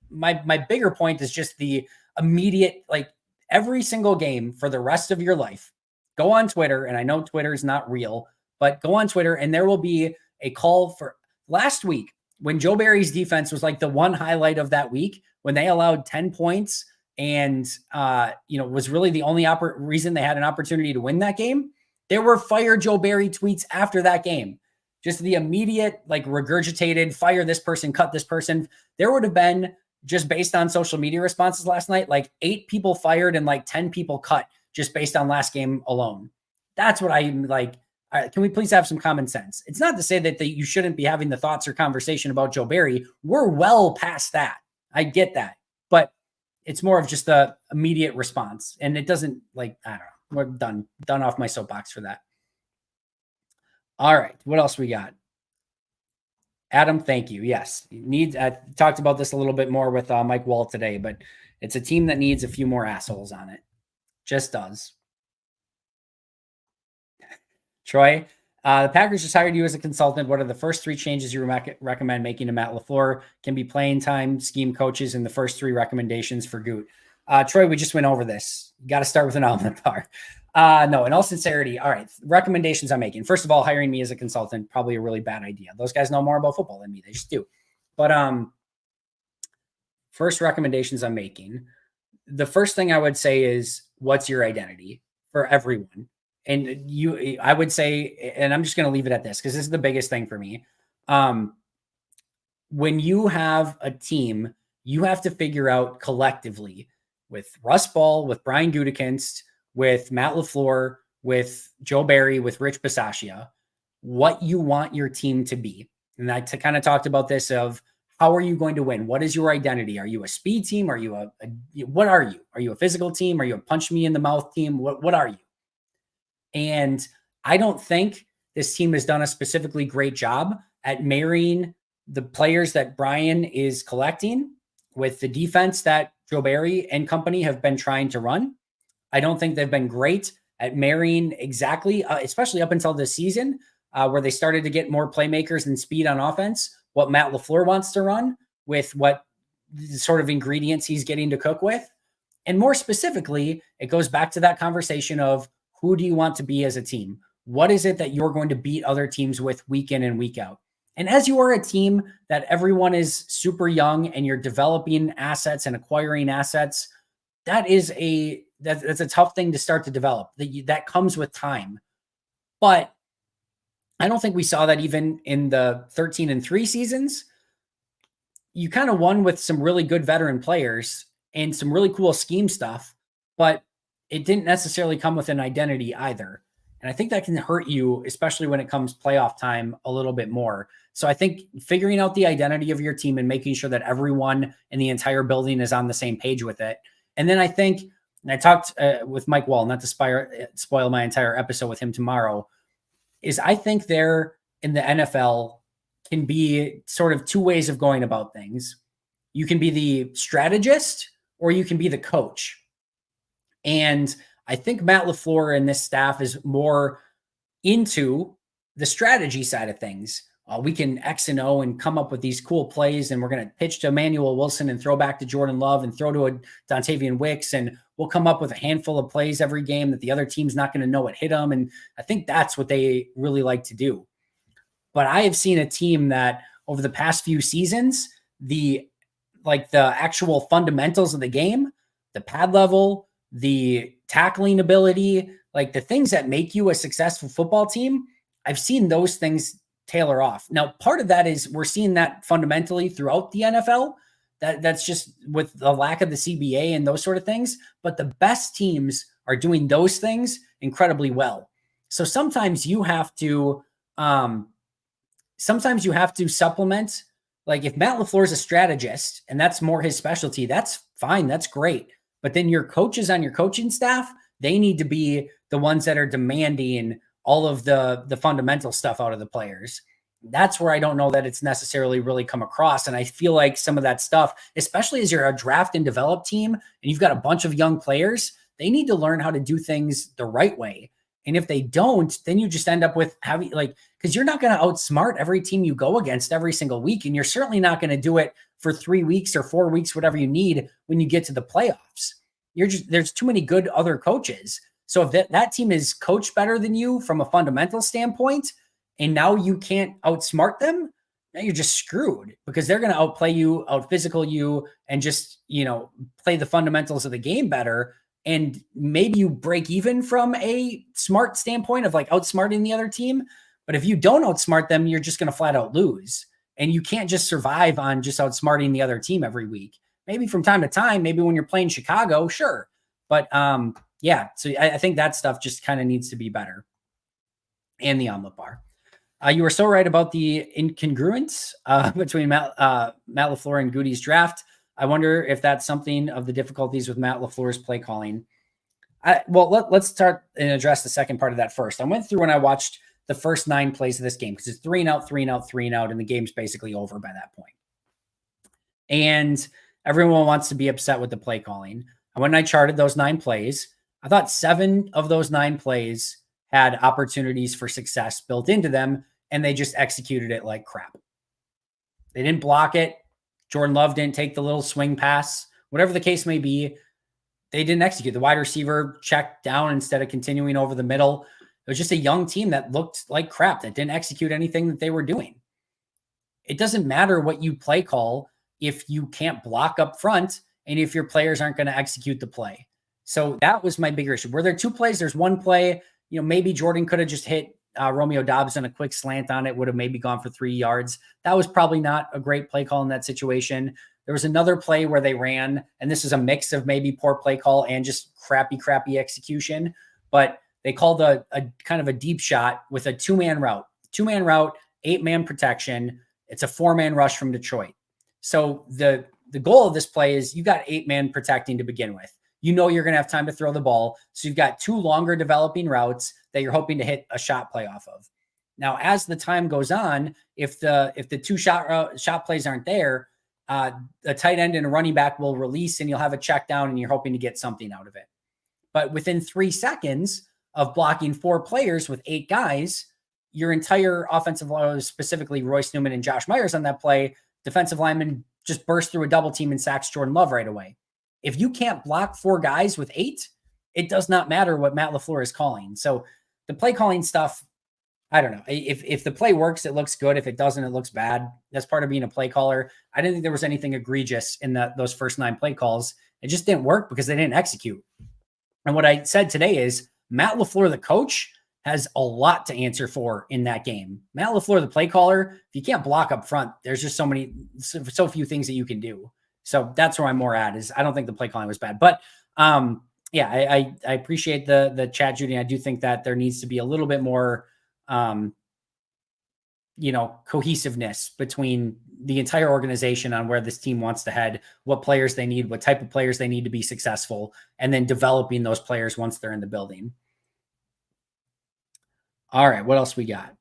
my bigger point is just the immediate, like, every single game for the rest of your life, go on Twitter, and I know Twitter is not real, but go on Twitter and there will be a call for last week when Joe Barry's defense was like the one highlight of that week when they allowed 10 points and, was really the only reason they had an opportunity to win that game. There were fire Joe Barry tweets after that game. Just the immediate, like, regurgitated, fire this person, cut this person. There would have been, just based on social media responses last night, like 8 people fired and like 10 people cut just based on last game alone. That's what I'm like. All right, can we please have some common sense? It's not to say that you shouldn't be having the thoughts or conversation about Joe Barry. We're well past that. I get that. But it's more of just the immediate response. And it doesn't, like, I don't know. We're done off my soapbox for that. All right. What else we got? Adam, thank you. Yes. I talked about this a little bit more with Mike Wall today, but it's a team that needs a few more assholes on it. Just does. Troy, the Packers just hired you as a consultant. What are the first 3 changes you recommend making to Matt LaFleur? Can be playing time, scheme coaches, and the first 3 recommendations for Goot. Troy, we just went over this. You got to start with an omelet bar. No, in all sincerity, all right, recommendations I'm making. First of all, hiring me as a consultant, probably a really bad idea. Those guys know more about football than me. They just do. But first recommendations I'm making, the first thing I would say is, what's your identity for everyone? And I would say, and I'm just going to leave it at this because this is the biggest thing for me. When you have a team, you have to figure out collectively with Russ Ball, with Brian Gutekunst, with Matt LaFleur, with Joe Barry, with Rich Bisaccia, what you want your team to be. And I kind of talked about this of, how are you going to win? What is your identity? Are you a speed team? Are you what are you? Are you a physical team? Are you a punch me in the mouth team? What are you? And I don't think this team has done a specifically great job at marrying the players that Brian is collecting with the defense that Joe Barry and company have been trying to run. I don't think they've been great at marrying exactly, especially up until this season, where they started to get more playmakers and speed on offense, what Matt LaFleur wants to run with what sort of ingredients he's getting to cook with. And more specifically, it goes back to that conversation of who do you want to be as a team? What is it that you're going to beat other teams with week in and week out? And as you are a team that everyone is super young and you're developing assets and acquiring assets, that's a tough thing to start to develop. That comes with time. But I don't think we saw that even in the 13-3 seasons. You kind of won with some really good veteran players and some really cool scheme stuff, but it didn't necessarily come with an identity either. And I think that can hurt you, especially when it comes playoff time, a little bit more. So I think figuring out the identity of your team and making sure that everyone in the entire building is on the same page with it. And then I think, and I talked with Mike Wall, not to spoil my entire episode with him tomorrow, is I think there in the NFL can be sort of two ways of going about things. You can be the strategist or you can be the coach. And I think Matt LaFleur and this staff is more into the strategy side of things. We can X and O and come up with these cool plays, and we're going to pitch to Emmanuel Wilson and throw back to Jordan Love and throw to a Dontavian Wicks, and we'll come up with a handful of plays every game that the other team's not going to know what hit them. And I think that's what they really like to do. But I have seen a team that over the past few seasons, the actual fundamentals of the game, the pad level, the tackling ability, like the things that make you a successful football team, I've seen those things tailor off. Now, part of that is we're seeing that fundamentally throughout the NFL. That's just with the lack of the CBA and those sort of things. But the best teams are doing those things incredibly well. So sometimes you have to supplement. Like if Matt LaFleur is a strategist and that's more his specialty, that's fine. That's great. But then your coaches on your coaching staff, they need to be the ones that are demanding all of the fundamental stuff out of the players. That's where I don't know that it's necessarily really come across. And I feel like some of that stuff, especially as you're a draft and develop team and you've got a bunch of young players, they need to learn how to do things the right way. And if they don't, then you just end up with having because you're not going to outsmart every team you go against every single week. And you're certainly not going to do it for 3 weeks or 4 weeks, whatever you need when you get to the playoffs. There's too many good other coaches. So if that team is coached better than you from a fundamental standpoint, and now you can't outsmart them, now you're just screwed because they're going to outplay you, out-physical you, and just, play the fundamentals of the game better. And maybe you break even from a smart standpoint of outsmarting the other team. But if you don't outsmart them, you're just going to flat out lose. And you can't just survive on just outsmarting the other team every week. Maybe from time to time, maybe when you're playing Chicago, sure. But yeah, so I think that stuff just kind of needs to be better. And the omelet bar. You were so right about the incongruence between Matt LaFleur and Goody's draft. I wonder if that's something of the difficulties with Matt LaFleur's play calling. Let's start and address the second part of that first. I went through when I watched the first 9 plays of this game because it's 3 and out, 3 and out, 3 and out, and the game's basically over by that point. And everyone wants to be upset with the play calling. And when I charted those 9 plays, I thought 7 of those 9 plays had opportunities for success built into them, and they just executed it like crap. They didn't block it. Jordan Love didn't take the little swing pass. Whatever the case may be, they didn't execute. The wide receiver checked down instead of continuing over the middle. It was just a young team that looked like crap, that didn't execute anything that they were doing. It doesn't matter what you play call if you can't block up front and if your players aren't going to execute the play. So that was my bigger issue. Were there 2 plays? There's 1 play. Maybe Jordan could have just hit Romeo Doubs on a quick slant on it, would have maybe gone for 3 yards. That was probably not a great play call in that situation. There was another play where they ran, and this is a mix of maybe poor play call and just crappy execution. But they called a kind of a deep shot with a 2-man route. 2-man route, 8-man protection. It's a 4-man rush from Detroit. So the goal of this play is you got 8-man protecting to begin with. You're going to have time to throw the ball. So you've got 2 longer developing routes that you're hoping to hit a shot play off of. Now, as the time goes on, if the 2 shot plays aren't there, a tight end and a running back will release and you'll have a check down and you're hoping to get something out of it. But within 3 seconds of blocking 4 players with 8 guys, your entire offensive line, specifically Royce Newman and Josh Myers on that play, defensive lineman just burst through a double team and sacks Jordan Love right away. If you can't block 4 guys with 8, it does not matter what Matt LaFleur is calling. So the play calling stuff, I don't know. If the play works, it looks good. If it doesn't, it looks bad. That's part of being a play caller. I didn't think there was anything egregious in those first 9 play calls. It just didn't work because they didn't execute. And what I said today is Matt LaFleur, the coach, has a lot to answer for in that game. Matt LaFleur, the play caller, if you can't block up front, there's just so few things that you can do. So that's where I'm more at, is I don't think the play calling was bad. But yeah, I appreciate the chat, Judy. I do think that there needs to be a little bit more cohesiveness between the entire organization on where this team wants to head, what players they need, what type of players they need to be successful, and then developing those players once they're in the building. All right, what else we got?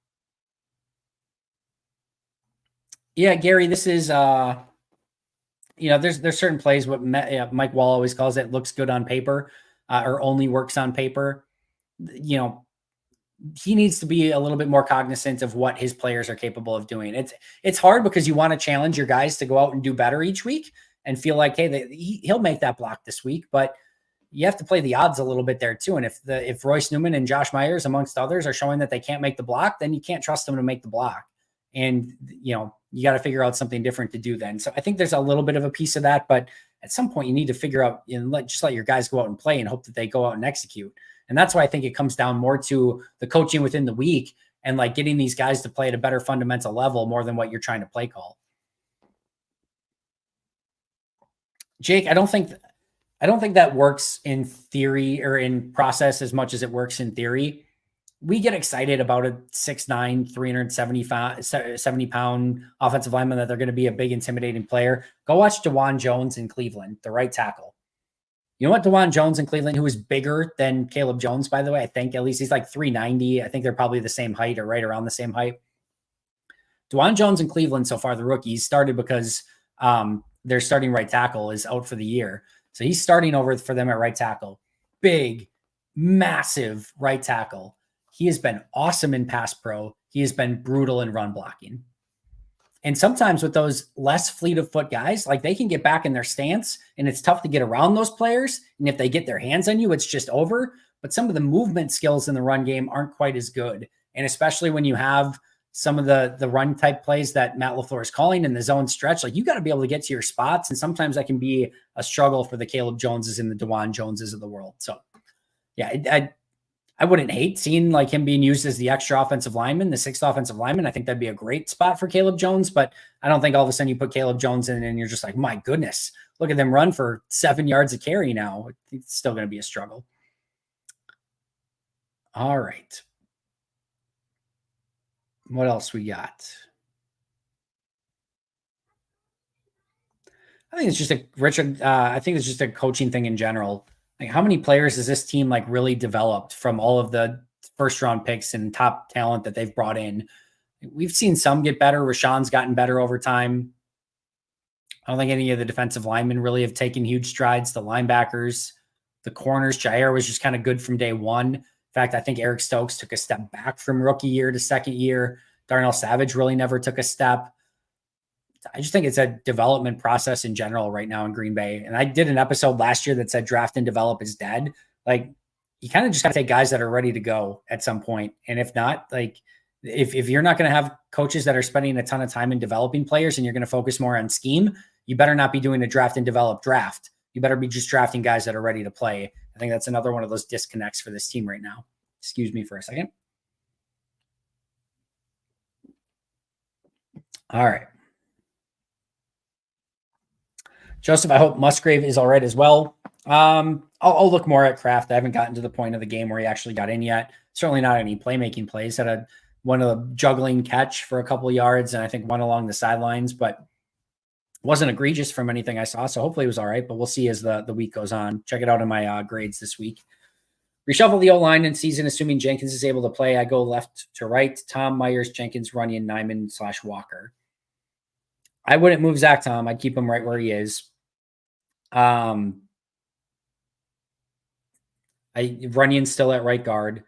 Yeah, Gary, this is there's certain plays what Mike Wall always calls it, looks good on paper, or only works on paper. He needs to be a little bit more cognizant of what his players are capable of doing. It's hard because you want to challenge your guys to go out and do better each week and feel like, hey, he'll make that block this week, but you have to play the odds a little bit there too. And if Royce Newman and Josh Myers, amongst others, are showing that they can't make the block, then you can't trust them to make the block. And, you got to figure out something different to do then. So I think there's a little bit of a piece of that, but at some point you need to figure out and let your guys go out and play and hope that they go out and execute. And that's why I think it comes down more to the coaching within the week and like getting these guys to play at a better fundamental level more than what you're trying to play call. Jake, I don't think that works in theory or in process as much as it works in theory. We get excited about a 6'9", 370-pound offensive lineman that they're going to be a big, intimidating player. Go watch DeJuan Jones in Cleveland, the right tackle. You know what? DeJuan Jones in Cleveland, who is bigger than Caleb Jones, by the way, I think at least he's like 390. I think they're probably the same height or right around the same height. DeJuan Jones in Cleveland so far, the rookies, started because their starting right tackle is out for the year. So he's starting over for them at right tackle. Big, massive right tackle. He has been awesome in pass pro. He has been brutal in run blocking. And sometimes with those less fleet of foot guys, like they can get back in their stance and it's tough to get around those players. And if they get their hands on you, it's just over. But some of the movement skills in the run game aren't quite as good. And especially when you have some of the run type plays that Matt LaFleur is calling in the zone stretch, like you got to be able to get to your spots. And sometimes that can be a struggle for the Caleb Joneses and the DeJuan Joneses of the world. So yeah, I wouldn't hate seeing like him being used as the extra offensive lineman, the 6th offensive lineman. I think that'd be a great spot for Caleb Jones, but I don't think all of a sudden you put Caleb Jones in and you're just like, my goodness, look at them run for 7 yards a carry now. It's still going to be a struggle. All right. What else we got? I think it's just I think it's just a coaching thing in general. Like, how many players has this team like really developed from all of the first round picks and top talent that they've brought in? We've seen some get better. Rashawn's gotten better over time. I don't think any of the defensive linemen really have taken huge strides. The linebackers, the corners, Jair was just kind of good from day one. In fact, I think Eric Stokes took a step back from rookie year to second year. Darnell Savage really never took a step. I just think it's a development process in general right now in Green Bay. And I did an episode last year that said draft and develop is dead. Like, you kind of just got to take guys that are ready to go at some point. And if not, like, if you're not going to have coaches that are spending a ton of time in developing players and you're going to focus more on scheme, you better not be doing a draft and develop draft. You better be just drafting guys that are ready to play. I think that's another one of those disconnects for this team right now. Excuse me for a second. All right. Joseph, I hope Musgrave is all right as well. I'll look more at Kraft. I haven't gotten to the point of the game where he actually got in yet. Certainly not any playmaking plays. Had one of the juggling catch for a couple of yards, and I think one along the sidelines, but wasn't egregious from anything I saw. So hopefully it was all right, but we'll see as the week goes on. Check it out in my grades this week. Reshuffle the O-line in season, assuming Jenkins is able to play. I go left to right. Tom, Myers, Jenkins, Runyon, Nyman /Walker. I wouldn't move Zach Tom. I'd keep him right where he is. Um, Runyon's still at right guard.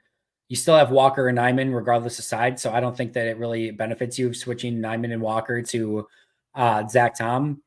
You still have Walker and Nyman regardless of side, so I don't think that it really benefits you switching Nyman and Walker to Zach Tom.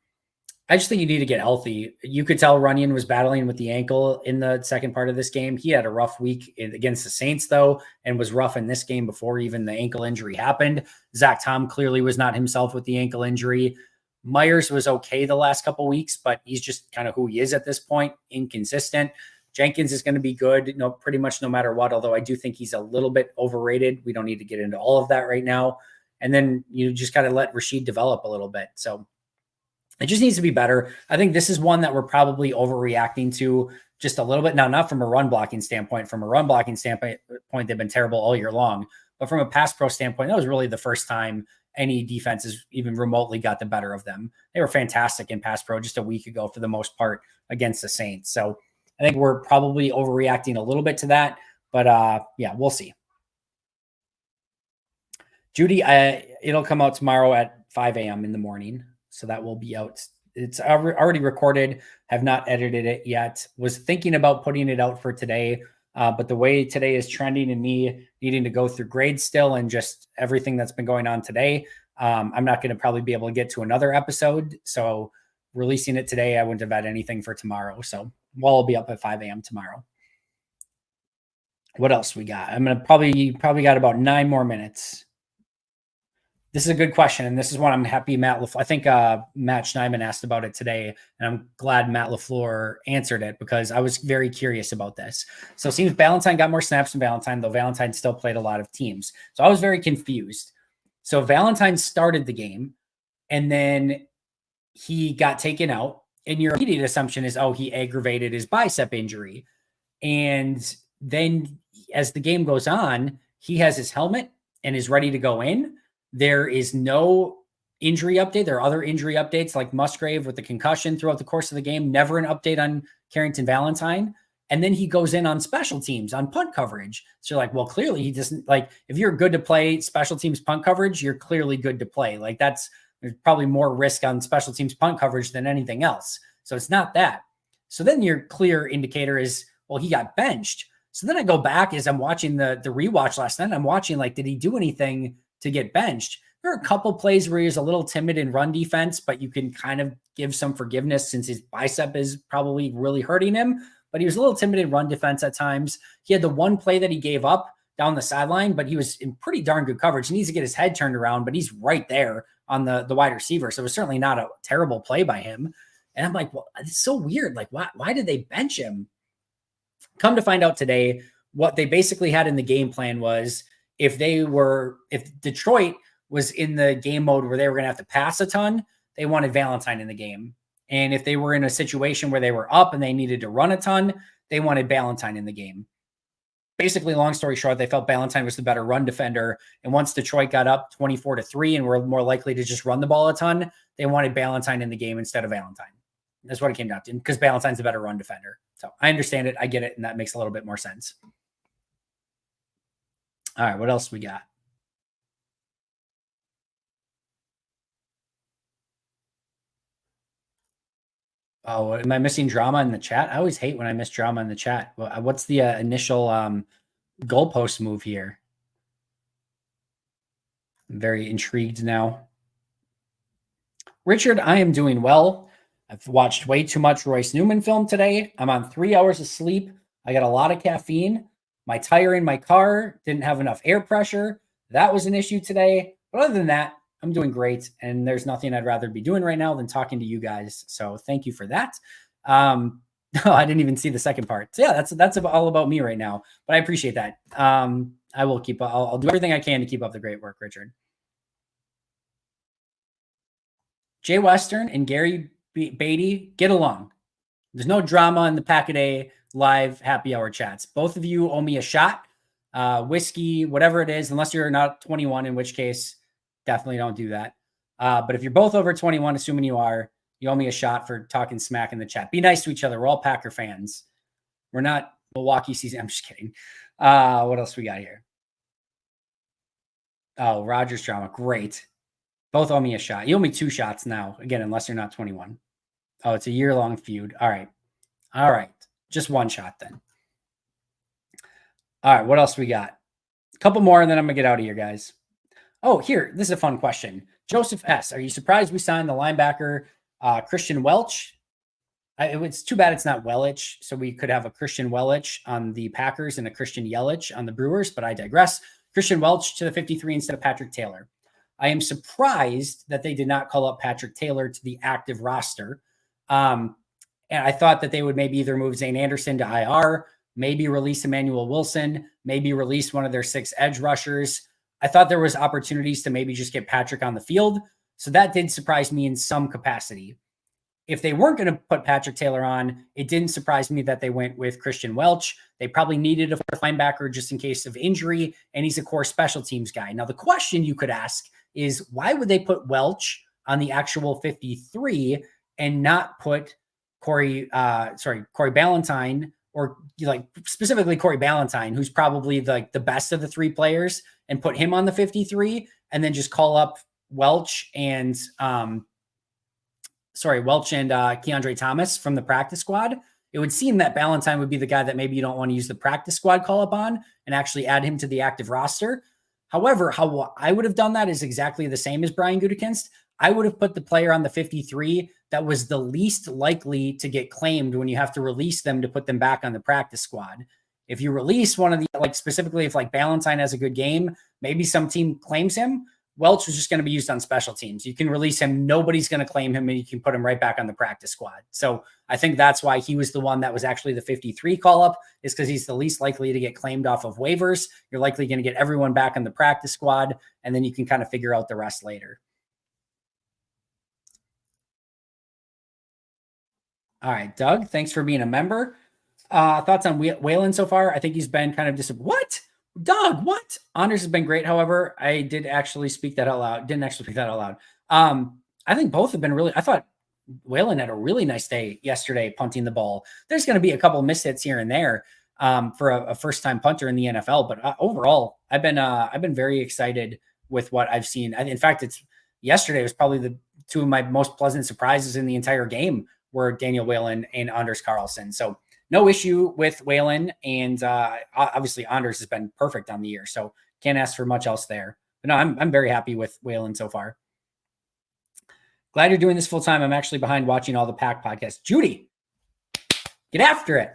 I just think you need to get healthy. You could tell Runyon was battling with the ankle in the second part of this game. He had a rough week against the Saints, though, and was rough in this game before even the ankle injury happened. Zach Tom clearly was not himself with the ankle injury. Myers was okay the last couple weeks, but he's just kind of who he is at this point, inconsistent. Jenkins is going to be good, pretty much no matter what, although I do think he's a little bit overrated. We don't need to get into all of that right now. And then you just got to let Rashid develop a little bit. So it just needs to be better. I think this is one that we're probably overreacting to just a little bit. Now, not from a run blocking standpoint. From a run blocking standpoint, they've been terrible all year long. But from a pass pro standpoint, that was really the first time any defenses even remotely got the better of them. They were fantastic in pass pro just a week ago for the most part against the Saints. So I think we're probably overreacting a little bit to that. But yeah, we'll see. Judy, it'll come out tomorrow at 5 a.m. in the morning. So that will be out. It's already recorded. Have not edited it yet. Was thinking about putting it out for today. But the way today is trending and me needing to go through grades still and just everything that's been going on today, I'm not going to probably be able to get to another episode. So releasing it today, I wouldn't have had anything for tomorrow. So I'll be up at 5 a.m. tomorrow. What else we got? I'm going to probably got about 9 more minutes. This is a good question, and this is one I'm happy Matt LaFleur, I think Matt Schneidman asked about it today, and I'm glad Matt LaFleur answered it because I was very curious about this. So it seems Valentine got more snaps than Valentine, though Valentine still played a lot of teams. So I was very confused. So Valentine started the game, and then he got taken out, and your immediate assumption is, oh, he aggravated his bicep injury. And then as the game goes on, he has his helmet and is ready to go in. There is no injury update. There are other injury updates like Musgrave with the concussion throughout the course of the game. Never an update on Carrington Valentine. And then he goes in on special teams on punt coverage. So you're like, well, clearly he doesn't like, if you're good to play special teams punt coverage, you're clearly good to play. Like there's probably more risk on special teams punt coverage than anything else. So it's not that. So then your clear indicator is, well, he got benched. So then I go back as I'm watching the rewatch last night. I'm watching like, did he do anything to get benched? There are a couple plays where he was a little timid in run defense, but you can kind of give some forgiveness since his bicep is probably really hurting him. But he was a little timid in run defense at times. He had the one play that he gave up down the sideline, but he was in pretty darn good coverage. He needs to get his head turned around, but he's right there on the wide receiver. So it was certainly not a terrible play by him. And I'm like, well, it's so weird. Like, why did they bench him? Come to find out today, what they basically had in the game plan was if Detroit was in the game mode where they were going to have to pass a ton, they wanted Valentine in the game. And if they were in a situation where they were up and they needed to run a ton, they wanted Valentine in the game. Basically, long story short, they felt Valentine was the better run defender. And once Detroit got up 24-3 and were more likely to just run the ball a ton, they wanted Valentine in the game instead of Valentine. That's what it came down to, because Valentine's a better run defender. So I understand it. I get it. And that makes a little bit more sense. All right. What else we got? Oh, am I missing drama in the chat? I always hate when I miss drama in the chat. What's the initial goalpost move here? I'm very intrigued now. Richard, I am doing well. I've watched way too much Royce Newman film today. I'm on 3 hours of sleep. I got a lot of caffeine. My tire in my car didn't have enough air pressure. That was an issue today. But other than that, I'm doing great. And there's nothing I'd rather be doing right now than talking to you guys. So thank you for that. I didn't even see the second part. So yeah, that's all about me right now. But I appreciate that. I'll do everything I can to keep up the great work, Richard. Jay Western and Gary Beatty, get along. There's no drama in the Pack-A-Day live happy hour chats. Both of you owe me a shot, whiskey, whatever it is, unless you're not 21, in which case definitely don't do that. But if you're both over 21, assuming you are, you owe me a shot for talking smack in the chat. Be nice to each other. We're all Packer fans. We're not Milwaukee season. I'm just kidding. What else we got here? Oh, Rogers drama. Great. Both owe me a shot. You owe me 2 shots now, again, unless you're not 21. Oh, it's a year-long feud. All right. All right. Just 1 shot then. All right. What else we got? A couple more, and then I'm going to get out of here, guys. Oh, here. This is a fun question. Joseph S. Are you surprised we signed the linebacker Christian Welch? It's too bad it's not Wellich, so we could have a Christian Wellich on the Packers and a Christian Yelich on the Brewers, but I digress. Christian Welch to the 53 instead of Patrick Taylor. I am surprised that they did not call up Patrick Taylor to the active roster. And I thought that they would maybe either move Zane Anderson to IR, maybe release Emmanuel Wilson, maybe release one of their 6 edge rushers. I thought there was opportunities to maybe just get Patrick on the field. So that did surprise me in some capacity. If they weren't going to put Patrick Taylor on, it didn't surprise me that they went with Christian Welch. They probably needed a fourth linebacker just in case of injury, and he's a core special teams guy. Now, the question you could ask is, why would they put Welch on the actual 53 and not put Corey Ballantyne, or like specifically Corey Ballantyne, who's probably like the best of the 3 players, and put him on the 53 and then just call up Welch and Keandre Thomas from the practice squad? It would seem that Ballantyne would be the guy that maybe you don't want to use the practice squad call up on and actually add him to the active roster. However, how I would have done that is exactly the same as Brian Gutekunst. I would have put the player on the 53 that was the least likely to get claimed when you have to release them to put them back on the practice squad. If you release one of the, like specifically if like Ballantyne has a good game, maybe some team claims him, Welch was just going to be used on special teams. You can release him. Nobody's going to claim him, and you can put him right back on the practice squad. So I think that's why he was the one that was actually the 53 call up, is because he's the least likely to get claimed off of waivers. You're likely going to get everyone back on the practice squad, and then you can kind of figure out the rest later. All right, Doug, thanks for being a member. Thoughts on Waylon so far? I think he's been kind of what? Doug, what? Anders has been great. However, I didn't actually speak that out loud. I think both have been really, I thought Waylon had a really nice day yesterday punting the ball. There's going to be a couple of mishits here and there for a first-time punter in the NFL, but overall, I've been very excited with what I've seen. In fact, yesterday was probably the 2 of my most pleasant surprises in the entire game were Daniel Whelan and Anders Carlson. So no issue with Waylon, and obviously Anders has been perfect on the year, so can't ask for much else there. But no, I'm very happy with Waylon so far. Glad you're doing this full time. I'm actually behind watching all the Pack podcasts. Judy, get after it.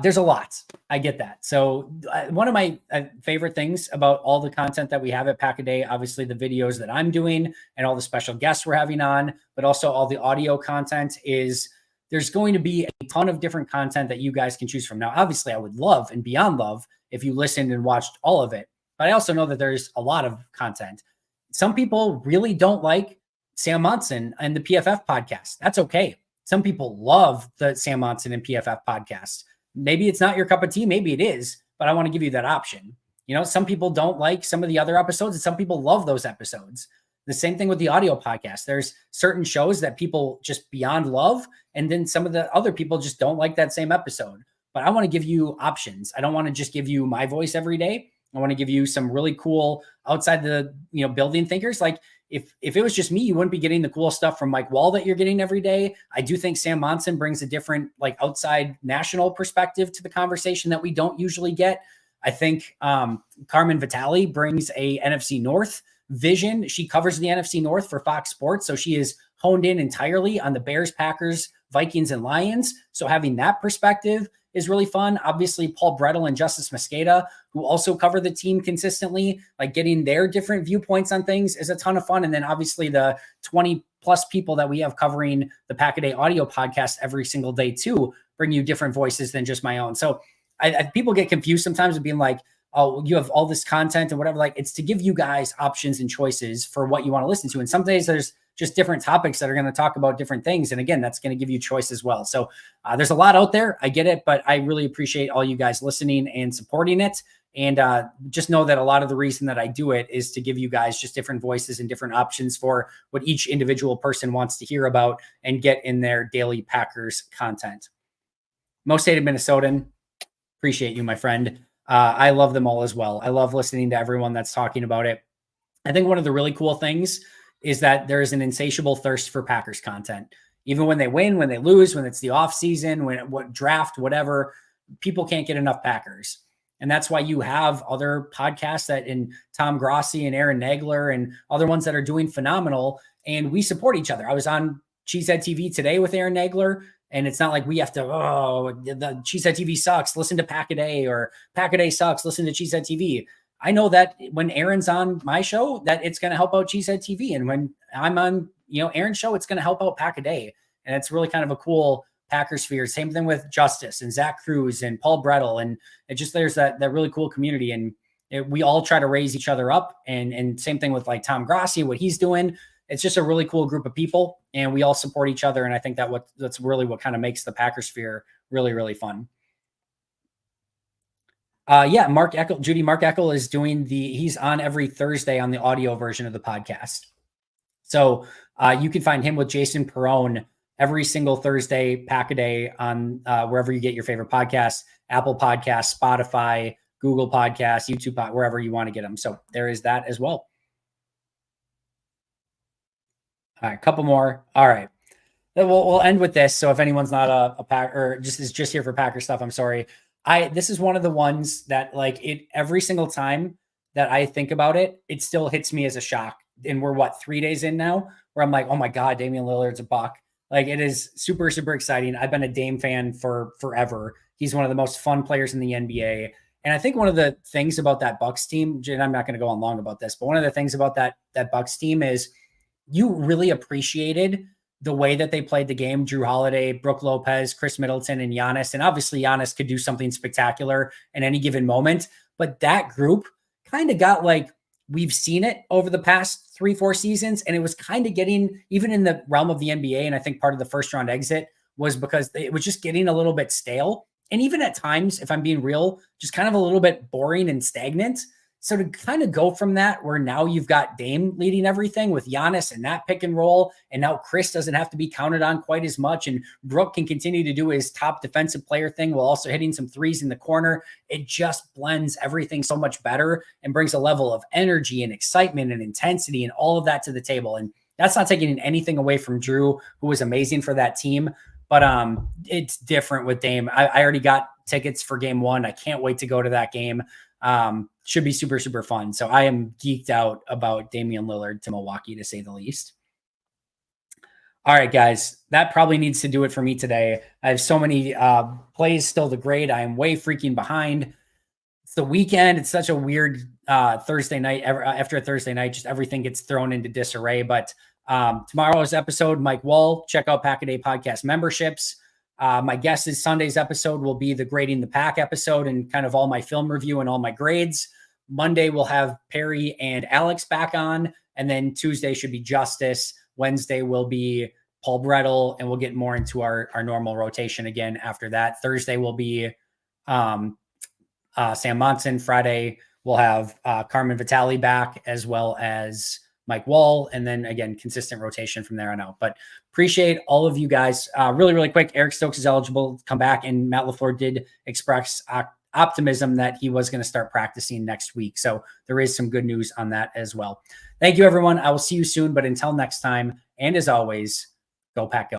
There's a lot. I get that. So one of my favorite things about all the content that we have at Pack a Day, obviously the videos that I'm doing and all the special guests we're having on, but also all the audio content, is there's going to be a ton of different content that you guys can choose from. Now, obviously, I would love and beyond love if you listened and watched all of it, but I also know that there's a lot of content. Some people really don't like Sam Monson and the PFF podcast. That's okay. Some people love the Sam Monson and PFF podcast. Maybe it's not your cup of tea. Maybe it is, but I want to give you that option. You know, some people don't like some of the other episodes, and some people love those episodes. The same thing with the audio podcast. There's certain shows that people just beyond love, and then some of the other people just don't like that same episode. But I want to give you options. I don't want to just give you my voice every day. I want to give you some really cool outside the, building thinkers. Like if it was just me, you wouldn't be getting the cool stuff from Mike Wall that you're getting every day. I do think Sam Monson brings a different, like, outside national perspective to the conversation that we don't usually get. I think Carmen Vitale brings a NFC North vision. She covers the NFC North for Fox Sports, so she is honed in entirely on the Bears, Packers, Vikings, and Lions. So having that perspective is really fun. Obviously, Paul Brettel and Justice Mosqueda, who also cover the team consistently, like getting their different viewpoints on things is a ton of fun. And then obviously the 20 plus people that we have covering the Pack a Day audio podcast every single day too, bring you different voices than just my own. So people get confused sometimes with being like, oh, you have all this content and whatever. Like, it's to give you guys options and choices for what you want to listen to. And some days there's just different topics that are going to talk about different things. And again, that's going to give you choice as well. So there's a lot out there. I get it, but I really appreciate all you guys listening and supporting it. And just know that a lot of the reason that I do it is to give you guys just different voices and different options for what each individual person wants to hear about and get in their daily Packers content. Most hated Minnesotan, appreciate you, my friend. I love them all as well. I love listening to everyone that's talking about it. I think one of the really cool things is that there is an insatiable thirst for Packers content. Even when they win, when they lose, when it's the off season, when what draft, whatever, people can't get enough Packers. And that's why you have other podcasts that in Tom Grossi and Aaron Nagler and other ones that are doing phenomenal. And we support each other. I was on Cheesehead TV today with Aaron Nagler. And it's not like we have to, the Cheesehead TV sucks, listen to Pack-A-Day, or Pack-A-Day sucks, listen to Cheesehead TV. I know that when Aaron's on my show, that it's going to help out Cheesehead TV. And when I'm on, Aaron's show, it's going to help out Pack-A-Day. And it's really kind of a cool Packer sphere. Same thing with Justice and Zach Cruz and Paul Brettel. And it just, there's that really cool community. And we all try to raise each other up. And same thing with like Tom Grossi, what he's doing. It's just a really cool group of people, and we all support each other. And I think that's really what kind of makes the Packer sphere really, really fun. Mark Eckel is doing he's on every Thursday on the audio version of the podcast. So you can find him with Jason Perrone every single Thursday, Pack-A-Day on wherever you get your favorite podcasts, Apple Podcasts, Spotify, Google Podcasts, YouTube, wherever you want to get them. So there is that as well. All right, a couple more. All right. We'll end with this. So if anyone's not a Packer or just here for Packer stuff, I'm sorry. This is one of the ones that like every single time that I think about it, it still hits me as a shock. And we're 3 days in now where I'm like, oh my God, Damian Lillard's a Buck. Like it is super, super exciting. I've been a Dame fan for forever. He's one of the most fun players in the NBA. And I think one of the things about that Bucks team, and I'm not going to go on long about this, but one of the things about that Bucks team is you really appreciated the way that they played the game. Drew Holiday, Brooke Lopez, Chris Middleton, and Giannis. And obviously Giannis could do something spectacular in any given moment. But that group kind of got like, we've seen it over the past 3-4 seasons. And it was kind of getting, even in the realm of the NBA, and I think part of the first round exit was because it was just getting a little bit stale. And even at times, if I'm being real, just kind of a little bit boring and stagnant. So to kind of go from that, where now you've got Dame leading everything with Giannis and that pick and roll, and now Chris doesn't have to be counted on quite as much, and Brooke can continue to do his top defensive player thing while also hitting some threes in the corner. It just blends everything so much better and brings a level of energy and excitement and intensity and all of that to the table. And that's not taking anything away from Drew, who was amazing for that team. But it's different with Dame. I already got tickets for game 1. I can't wait to go to that game. Should be super, super fun. So I am geeked out about Damian Lillard to Milwaukee, to say the least. All right, guys, that probably needs to do it for me today. I have so many plays still to grade. I am way freaking behind. It's the weekend. It's such a weird Thursday night. After a Thursday night, just everything gets thrown into disarray. But tomorrow's episode, Mike Wall, check out Pack-A-Day podcast memberships. My guess is Sunday's episode will be the Grading the Pack episode and kind of all my film review and all my grades. Monday, we'll have Perry and Alex back on. And then Tuesday should be Justice. Wednesday will be Paul Brettel, and we'll get more into our normal rotation again after that. Thursday will be Sam Monson. Friday, we'll have Carmen Vitale back, as well as Mike Wall, and then again, consistent rotation from there on out. But appreciate all of you guys. Really, really quick, Eric Stokes is eligible to come back, and Matt LaFleur did express optimism that he was going to start practicing next week. So there is some good news on that as well. Thank you, everyone. I will see you soon, but until next time, and as always, go Pack Go.